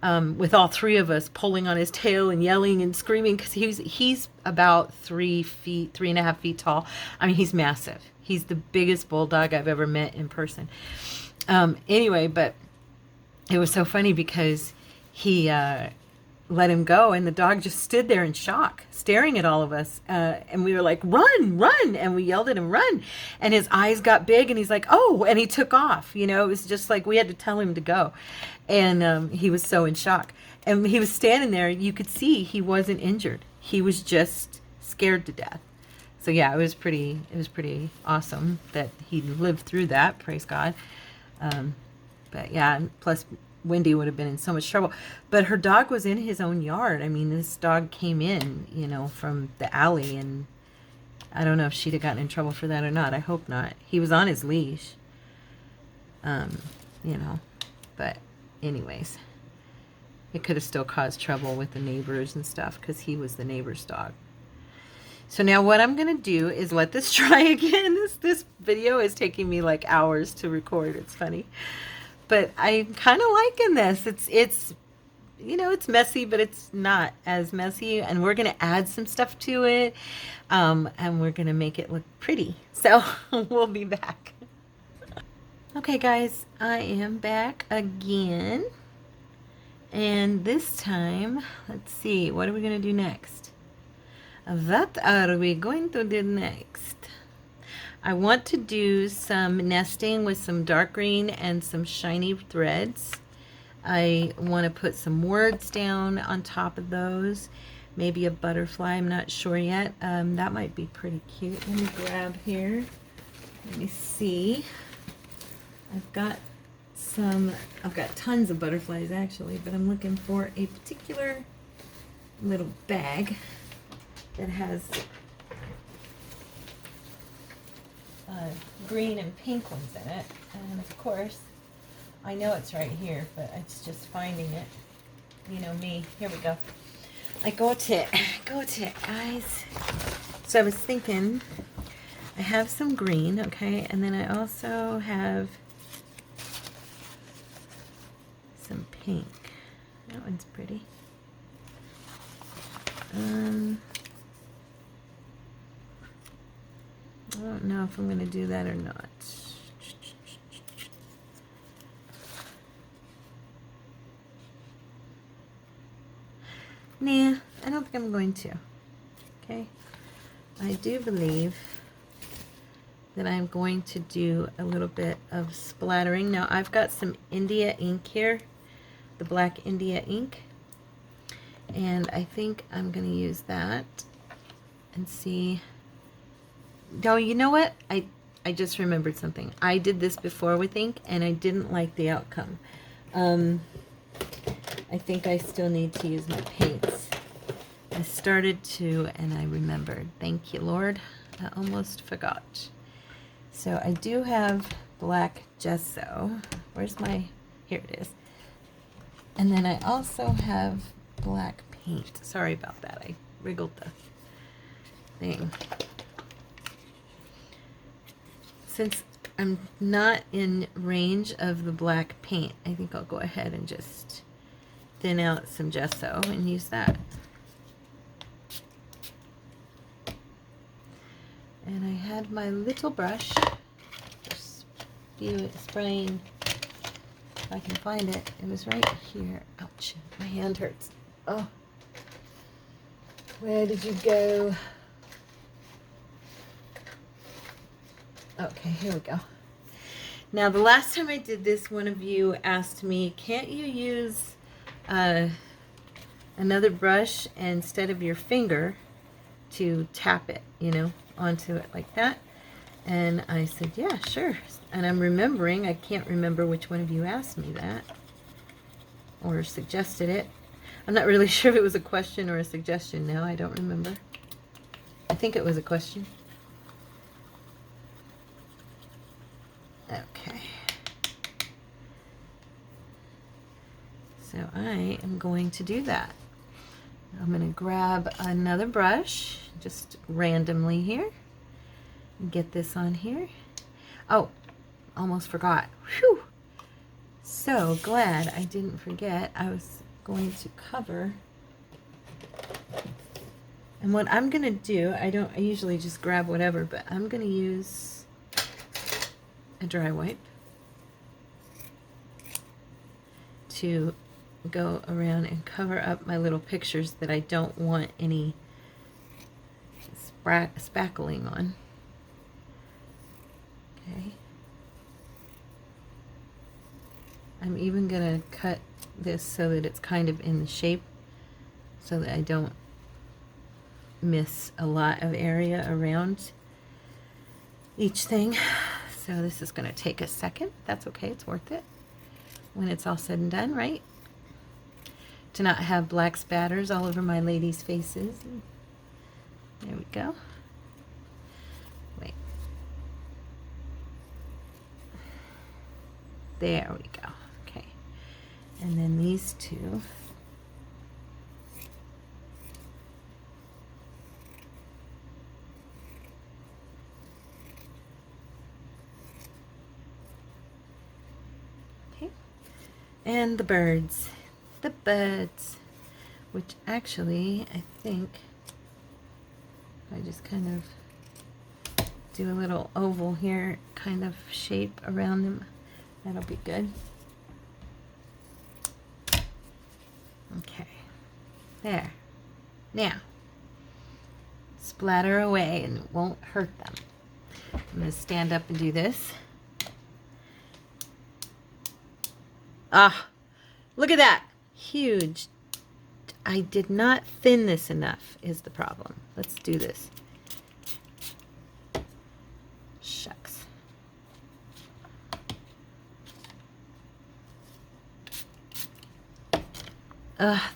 with all three of us pulling on his tail and yelling and screaming, because he's about 3.5 feet tall. I mean, he's massive. He's the biggest bulldog I've ever met in person. Anyway, but it was so funny because he let him go, and the dog just stood there in shock, staring at all of us. And we were like, run, run. And we yelled at him, run. And his eyes got big, and he's like, oh, and he took off. You know, it was just like we had to tell him to go. And he was so in shock. And he was standing there. You could see he wasn't injured. He was just scared to death. So yeah, it was pretty awesome that he lived through that. Praise God. But yeah, plus Wendy would have been in so much trouble. But her dog was in his own yard. I mean, this dog came in, you know, from the alley, and I don't know if she'd have gotten in trouble for that or not. I hope not. He was on his leash. You know, but anyways, it could have still caused trouble with the neighbors and stuff because he was the neighbor's dog. So now what I'm going to do is let this dry again. This video is taking me like hours to record. It's funny. But I'm kind of liking this. It's you know, it's messy, but it's not as messy. And we're going to add some stuff to it. And we're going to make it look pretty. So we'll be back. Okay, guys, I am back again. And this time, let's see, what are we going to do next? What are we going to do next? I want to do some nesting with some dark green and some shiny threads. I want to put some words down on top of those. Maybe a butterfly, I'm not sure yet. That might be pretty cute. Let me grab here. Let me see. I've got tons of butterflies actually, but I'm looking for a particular little bag that has green and pink ones in it. And of course, I know it's right here, but it's just finding it. You know me. Here we go. I got it, guys. So I was thinking, I have some green, okay, and then I also have some pink. That one's pretty. I don't know if I'm going to do that or not. Nah, I don't think I'm going to. Okay. I do believe that I'm going to do a little bit of splattering. Now, I've got some India ink here, the black India ink. And I think I'm going to use that and see. No, you know what? I just remembered something. I did this before with ink, and I didn't like the outcome. I think I still need to use my paints. I started to, and I remembered. Thank you, Lord. I almost forgot. So I do have black gesso. Where's my... Here it is. And then I also have black paint. Sorry about that. I wriggled the thing. Since I'm not in range of the black paint, I think I'll go ahead and just thin out some gesso and use that. And I had my little brush, just spraying, if I can find it. It was right here. Ouch, my hand hurts. Oh, where did you go? Okay, here we go. Now, the last time I did this, one of you asked me, can't you use another brush instead of your finger to tap it, you know, onto it like that. And I said, yeah, sure. And I'm remembering, I can't remember which one of you asked me that or suggested it. I'm not really sure if it was a question or a suggestion now. I don't remember. I think it was a question. Okay. So I am going to do that. I'm going to grab another brush, just randomly here, and get this on here. Oh, almost forgot. Whew. So glad I didn't forget. I was going to cover. And what I'm going to do, I usually just grab whatever, but I'm going to use a dry wipe to go around and cover up my little pictures that I don't want any spackling on. Okay. I'm even going to cut this so that it's kind of in the shape so that I don't miss a lot of area around each thing. So this is going to take a second. That's okay. It's worth it when it's all said and done, right? To not have black spatters all over my ladies' faces. There we go. Wait. There we go. Okay. And then these two. Okay. And the birds. The birds. Which actually, I think, I just kind of do a little oval here, kind of shape around them. That'll be good. Okay. There. Now, splatter away and it won't hurt them. I'm going to stand up and do this. Ah, look at that. Huge. I did not thin this enough is the problem. Let's do this. Shucks.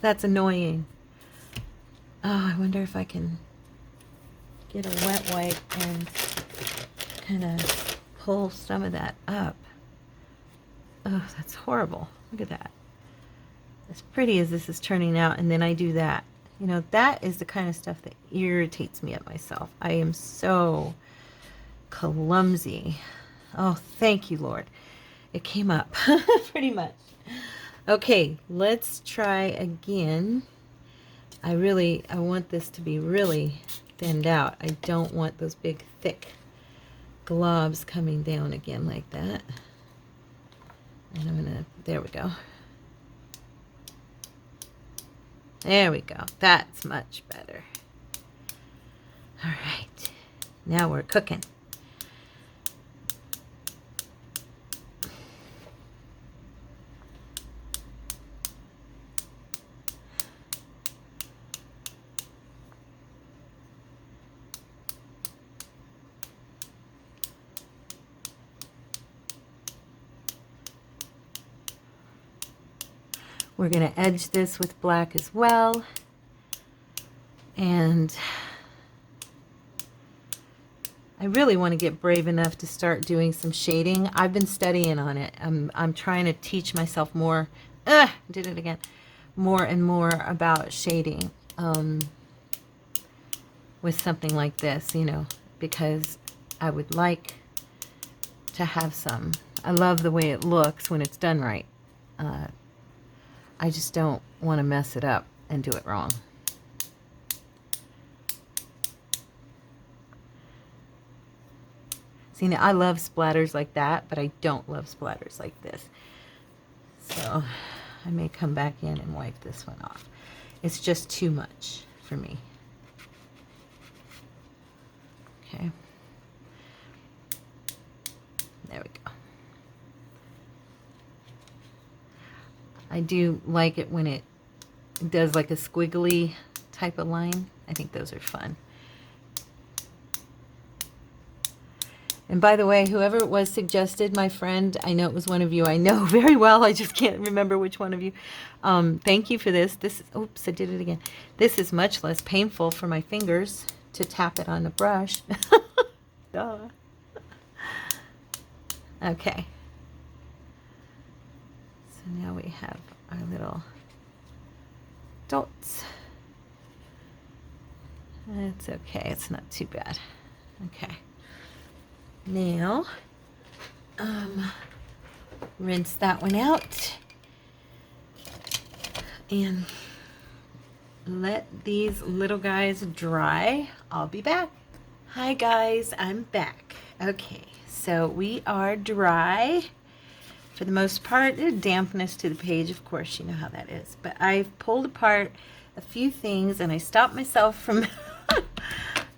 That's annoying. Oh, I wonder if I can get a wet wipe and kind of pull some of that up. Oh, that's horrible. Look at that. As pretty as this is turning out, and then I do that. You know, that is the kind of stuff that irritates me at myself. I am so clumsy. Oh, thank you, Lord. It came up pretty much. Okay, let's try again. I want this to be really thinned out. I don't want those big, thick globs coming down again like that. And I'm gonna, there we go. There we go. That's much better. All right. Now we're cooking. We're going to edge this with black as well. And I really want to get brave enough to start doing some shading. I've been studying on it. I'm trying to teach myself more. Did it again. More and more about shading with something like this, you know, because I would like to have some. I love the way it looks when it's done right. I just don't want to mess it up and do it wrong. See, now I love splatters like that, but I don't love splatters like this. So I may come back in and wipe this one off. It's just too much for me. Okay. There we go. I do like it when it does like a squiggly type of line. I think those are fun. And by the way, whoever it was suggested, my friend, I know it was one of you I know very well. I just can't remember which one of you. Thank you for this. This is, oops, I did it again. This is much less painful for my fingers to tap it on the brush. Duh. Okay. So now we have our little dots. It's okay. It's not too bad. Okay. Now, rinse that one out and let these little guys dry. I'll be back. Hi guys, I'm back. Okay, so we are dry for the most part. There's dampness to the page, of course, you know how that is. But I've pulled apart a few things and I stopped myself from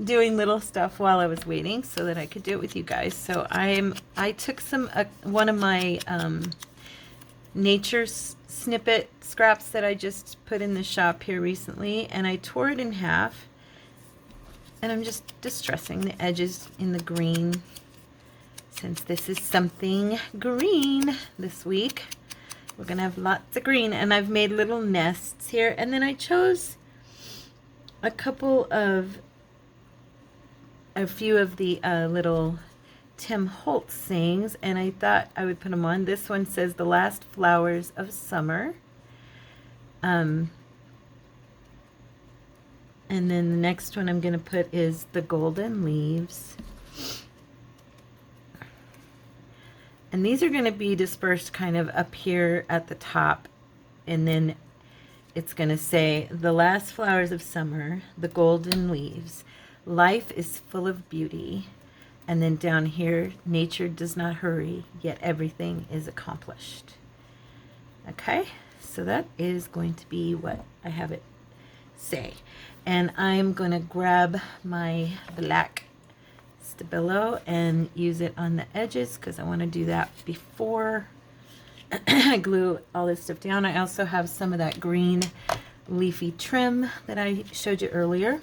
doing little stuff while I was waiting so that I could do it with you guys. So I took some one of my nature snippet scraps that I just put in the shop here recently, and I tore it in half, and I'm just distressing the edges in the green since this is something green this week. We're gonna have lots of green, and I've made little nests here, and then I chose a few of the little Tim Holtz things, and I thought I would put them on. This one says The Last Flowers of Summer. And then the next one I'm going to put is The Golden Leaves. And these are going to be dispersed kind of up here at the top, and then it's going to say The Last Flowers of Summer, The Golden Leaves. Life is full of beauty. And then down here, nature does not hurry, yet everything is accomplished. Okay, so that is going to be what I have it say. And I'm going to grab my black Stabilo and use it on the edges because I want to do that before I glue all this stuff down. I also have some of that green leafy trim that I showed you earlier.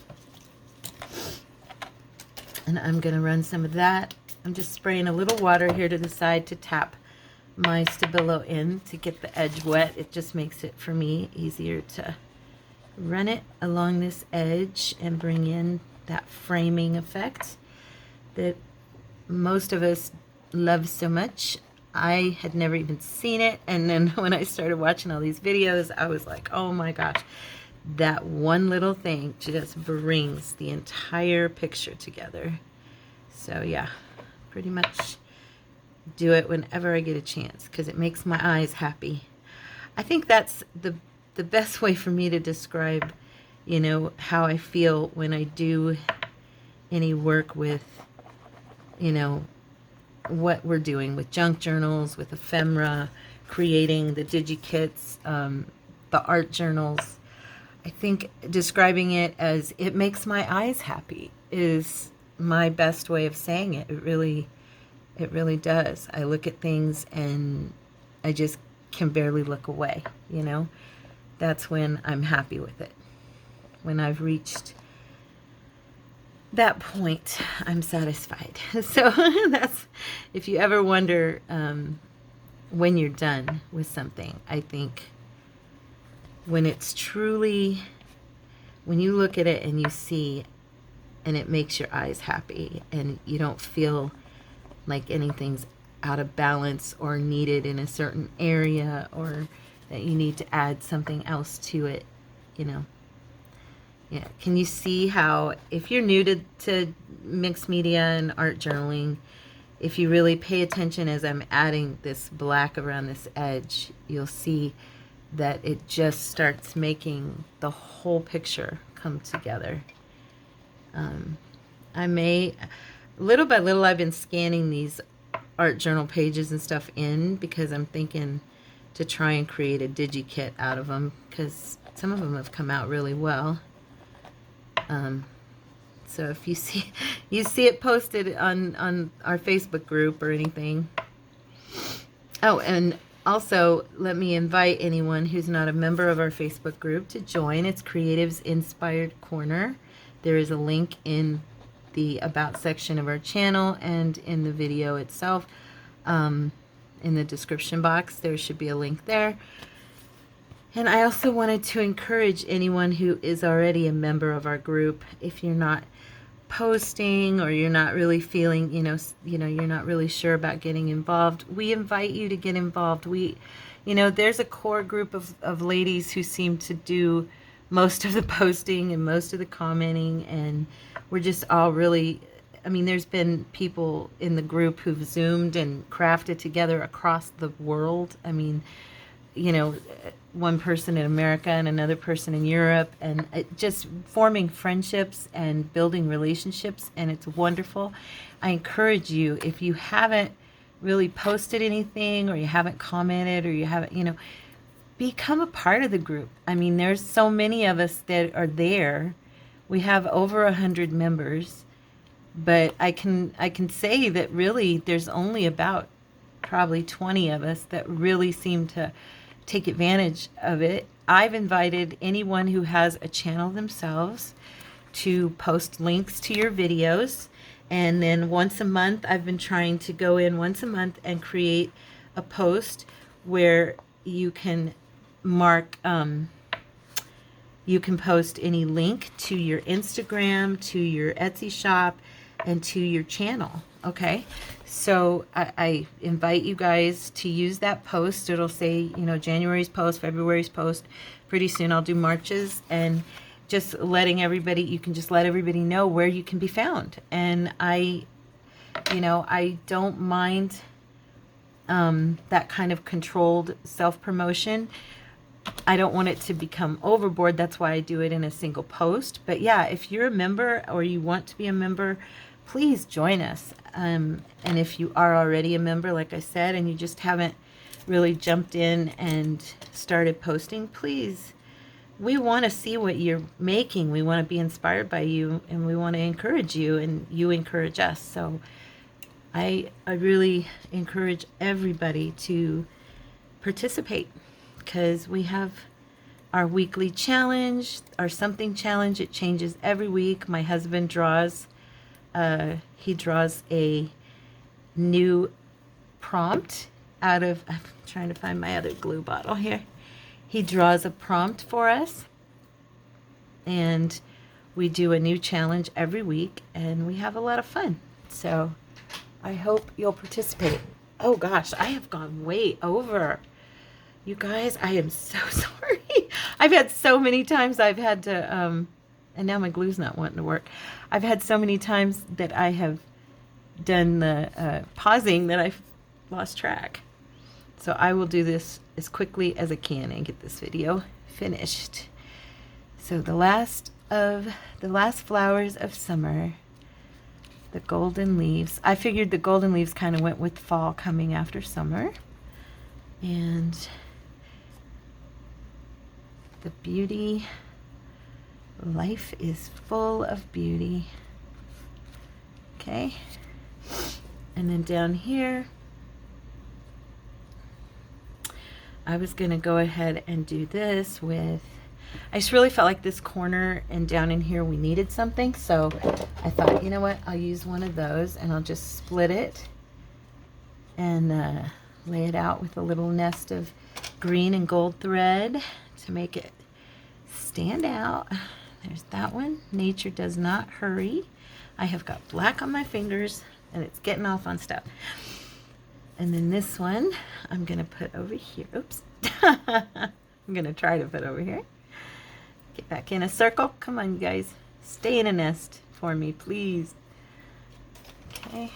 And I'm going to run some of that. I'm just spraying a little water here to the side to tap my Stabilo in to get the edge wet. It just makes it, for me, easier to run it along this edge and bring in that framing effect that most of us love so much. I had never even seen it, and then when I started watching all these videos, I was like, oh my gosh, that one little thing just brings the entire picture together. So yeah, pretty much do it whenever I get a chance because it makes my eyes happy. I think that's the best way for me to describe, you know, how I feel when I do any work with, you know, what we're doing with junk journals, with ephemera, creating the DigiKits, the art journals. I think describing it as it makes my eyes happy is my best way of saying it. It really does. I look at things and I just can barely look away, you know. That's when I'm happy with it. When I've reached that point, I'm satisfied. So that's, if you ever wonder when you're done with something, I think when it's truly, when you look at it and you see and it makes your eyes happy and you don't feel like anything's out of balance or needed in a certain area or that you need to add something else to it, you know. Yeah, can you see how, if you're new to mixed media and art journaling, if you really pay attention as I'm adding this black around this edge, you'll see that it just starts making the whole picture come together. I may, little by little, I've been scanning these art journal pages and stuff in because I'm thinking to try and create a DigiKit out of them because some of them have come out really well. So if you see it posted on our Facebook group or anything. Oh, and also let me invite anyone who's not a member of our Facebook group to join. It's Creatives Inspired Corner. There is a link in the About section of our channel and in the video itself. In the description box, there should be a link there. And I also wanted to encourage anyone who is already a member of our group, if you're not posting or you're not really feeling, you're not really sure about getting involved, we invite you to get involved. There's a core group of ladies who seem to do most of the posting and most of the commenting, and we're just all really, there's been people in the group who've Zoomed and crafted together across the world. One person in America and another person in Europe, and just forming friendships and building relationships, and it's wonderful. I encourage you, if you haven't really posted anything or you haven't commented or you haven't, become a part of the group. There's so many of us that are there. We have over 100 members, but I can say that really there's only about probably 20 of us that really seem to take advantage of it. I've invited anyone who has a channel themselves to post links to your videos, and then once a month I've been trying to go in once a month and create a post where you can mark you can post any link to your Instagram, to your Etsy shop, and to your channel. Okay, so I invite you guys to use that post. It'll say, January's post, February's post. Pretty soon I'll do March's, and just letting everybody, you can just let everybody know where you can be found. And I don't mind that kind of controlled self-promotion. I don't want it to become overboard. That's why I do it in a single post. But yeah, if you're a member or you want to be a member, please join us. And if you are already a member, like I said, and you just haven't really jumped in and started posting, please, we want to see what you're making. We want to be inspired by you, and we want to encourage you, and you encourage us. So I really encourage everybody to participate, because we have our weekly challenge, our something challenge. It changes every week. My husband draws, he draws a new prompt out of, I'm trying to find my other glue bottle here. He draws a prompt for us, and we do a new challenge every week, and we have a lot of fun. So I hope you'll participate. Oh gosh, I have gone way over. You guys, I am so sorry. I've had so many times I've had to, and now my glue's not wanting to work. I've had so many times that I have done the pausing that I've lost track. So I will do this as quickly as I can and get this video finished. So the last flowers of summer, the golden leaves. I figured the golden leaves kind of went with fall coming after summer. And the beauty, life is full of beauty. Okay, and then down here, I was gonna go ahead and do this with, I just really felt like this corner and down in here we needed something, so I thought, you know what, I'll use one of those and I'll just split it and lay it out with a little nest of green and gold thread to make it stand out. There's that one. Nature does not hurry. I have got black on my fingers and it's getting off on stuff. And then this one I'm gonna put over here. Oops. I'm gonna try to put over here. Get back in a circle. Come on, you guys. Stay in a nest for me, please. Okay.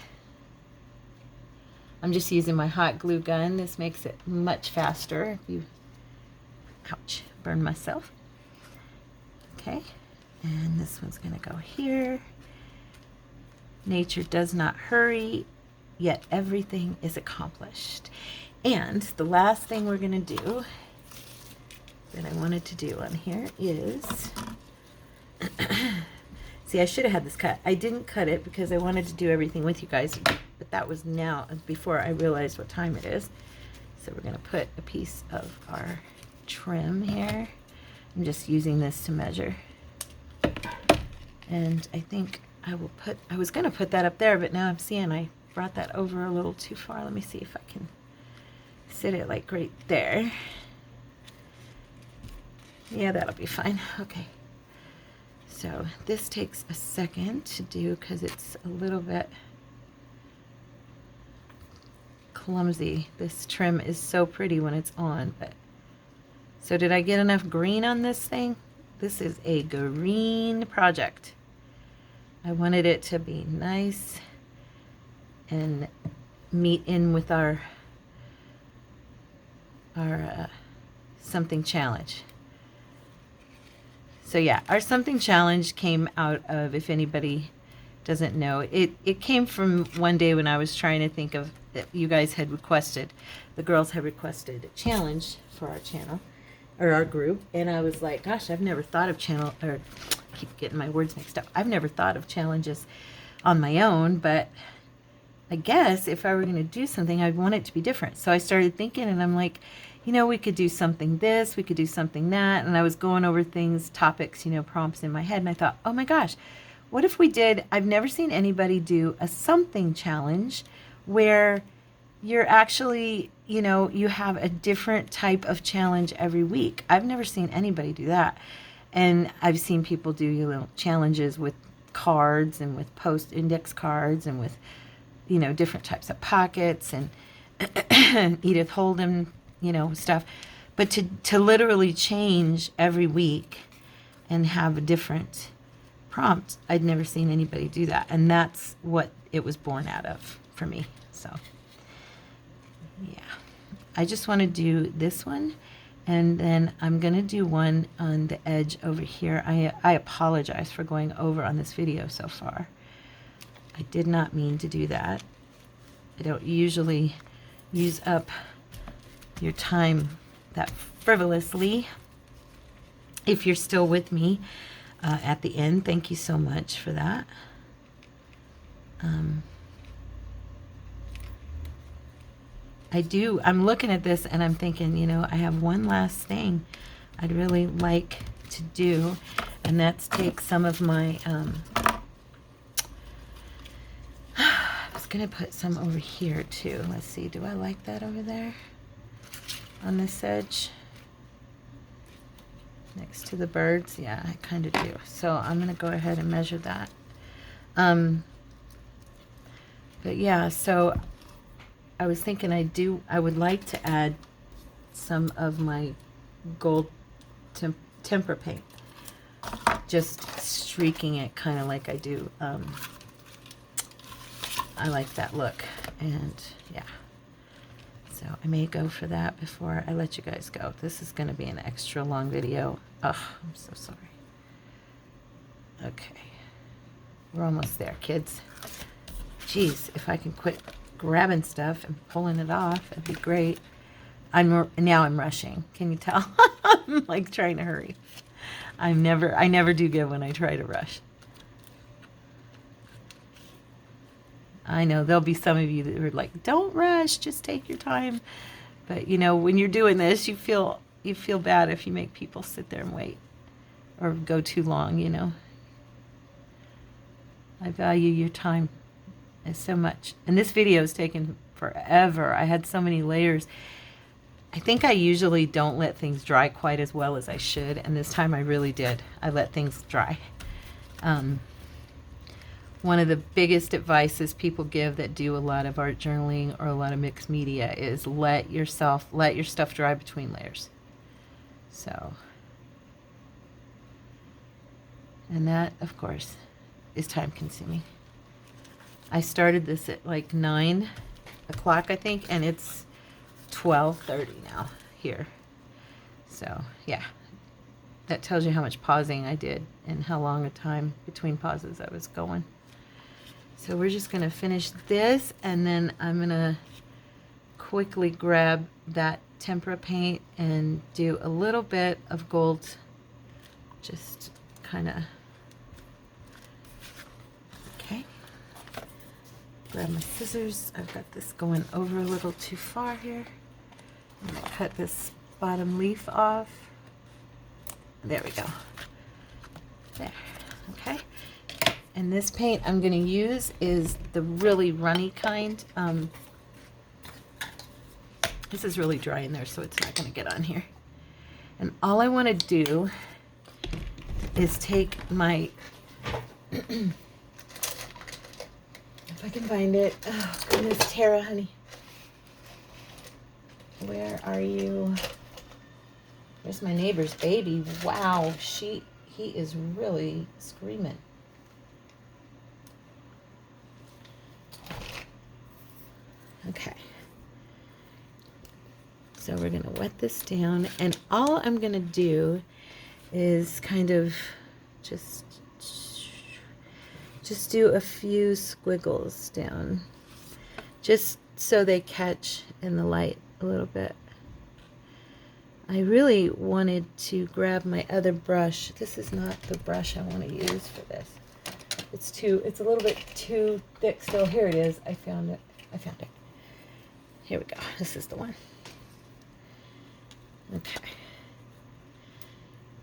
I'm just using my hot glue gun. This makes it much faster. If you, ouch, burn myself. Okay, and this one's gonna go here. Nature does not hurry, yet everything is accomplished. And the last thing we're gonna do that I wanted to do on here is, see, I should have had this cut. I didn't cut it because I wanted to do everything with you guys, but that was now before I realized what time it is. So we're gonna put a piece of our trim here. I'm just using this to measure. And I think I was going to put that up there, but now I'm seeing I brought that over a little too far. Let me see if I can sit it like right there. Yeah, that'll be fine. Okay. So this takes a second to do because it's a little bit clumsy. This trim is so pretty when it's on, but so did I get enough green on this thing? This is a green project. I wanted it to be nice and meet in with our something challenge. So yeah, our something challenge came out of, if anybody doesn't know, it came from one day when I was trying to think of, that you guys had requested, the girls had requested a challenge for our channel or our group, and I was like, gosh, I've never thought of I keep getting my words mixed up. I've never thought of challenges on my own, but I guess if I were going to do something, I'd want it to be different. So I started thinking, and I'm like, you know, we could do something this, we could do something that. And I was going over things, topics, you know, prompts in my head. And I thought, oh my gosh, what if we did, I've never seen anybody do a something challenge where you're actually, you know, you have a different type of challenge every week. I've never seen anybody do that. And I've seen people do, you know, challenges with cards and with post index cards and with, you know, different types of pockets and Edith Holden, you know, stuff. But to literally change every week and have a different prompt, I'd never seen anybody do that. And that's what it was born out of for me. So, yeah. I just want to do this one. And then I'm going to do one on the edge over here. I apologize for going over on this video so far. I did not mean to do that. I don't usually use up your time that frivolously. If you're still with me at the end, thank you so much for that. I'm looking at this and I'm thinking, you know, I have one last thing I'd really like to do, and that's take some of my, I was going to put some over here too. Let's see, do I like that over there on this edge? Next to the birds? Yeah, I kind of do. So I'm going to go ahead and measure that. But yeah, so I was thinking I would like to add some of my gold temper paint, just streaking it kind of like I do. I like that look, and yeah, so I may go for that before I let you guys go. This is going to be an extra long video. Oh, I'm so sorry. Okay, we're almost there, kids. Jeez, if I can quit grabbing stuff and pulling it off, it'd be great. Now I'm rushing. Can you tell? I'm like trying to hurry. I never do good when I try to rush. I know there'll be some of you that are like, don't rush, just take your time. But you know, when you're doing this, you feel bad if you make people sit there and wait or go too long, you know. I value your time so much. And this video is taken forever. I had so many layers. I think I usually don't let things dry quite as well as I should, and this time I really did. I let things dry. One of the biggest advices people give that do a lot of art journaling or a lot of mixed media is let your stuff dry between layers. So, and that, of course, is time consuming. I started this at like 9 o'clock, I think, and it's 12:30 now here. So, yeah, that tells you how much pausing I did and how long a time between pauses I was going. So we're just going to finish this, and then I'm going to quickly grab that tempera paint and do a little bit of gold, just kind of, okay. Grab my scissors. I've got this going over a little too far here. I'm going to cut this bottom leaf off. There we go. There. Okay. And this paint I'm going to use is the really runny kind. This is really dry in there, so it's not going to get on here. And all I want to do is take my, if I can find it. Oh, goodness, Tara, honey. Where are you? There's my neighbor's baby. Wow, he is really screaming. Okay. So we're going to wet this down, and all I'm going to do is kind of just do a few squiggles down, just so they catch in the light a little bit. I really wanted to grab my other brush. This is not the brush I want to use for this. It's a little bit too thick still. Here it is. I found it. Here we go. This is the one. Okay.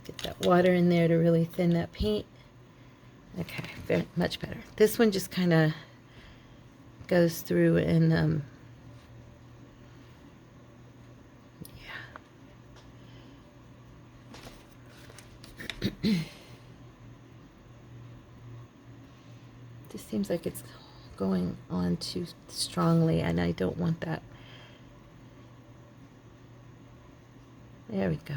Get that water in there to really thin that paint. Okay, very much better. This one just kind of goes through and yeah. This seems like it's going on too strongly, and I don't want that. There we go.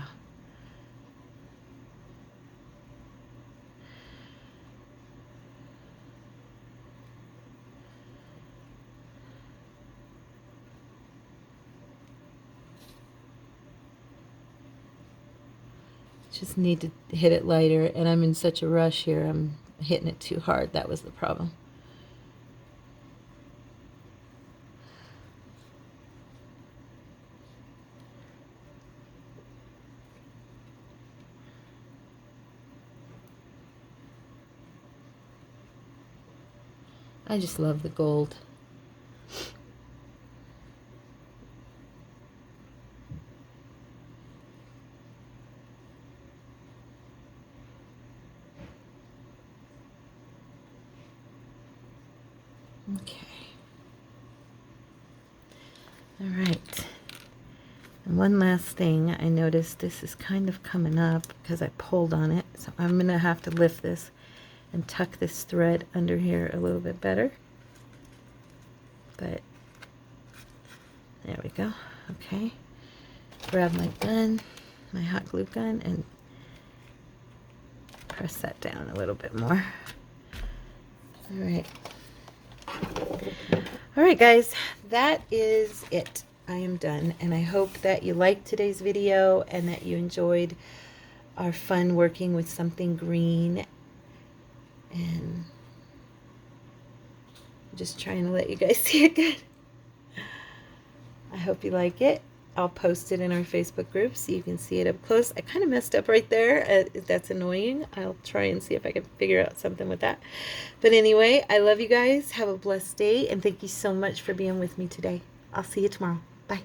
Just need to hit it lighter, and I'm in such a rush here. I'm hitting it too hard. That was the problem. I just love the gold. Okay. All right. And one last thing, I noticed this is kind of coming up because I pulled on it. So I'm going to have to lift this and tuck this thread under here a little bit better. But there we go. Okay. Grab my gun, my hot glue gun, and press that down a little bit more. All right. All right, guys, that is it. I am done, and I hope that you liked today's video and that you enjoyed our fun working with something green. And I'm just trying to let you guys see it good. I hope you like it. I'll post it in our Facebook group so you can see it up close. I kind of messed up right there. That's annoying. I'll try and see if I can figure out something with that. But anyway, I love you guys. Have a blessed day, and thank you so much for being with me today. I'll see you tomorrow. Bye.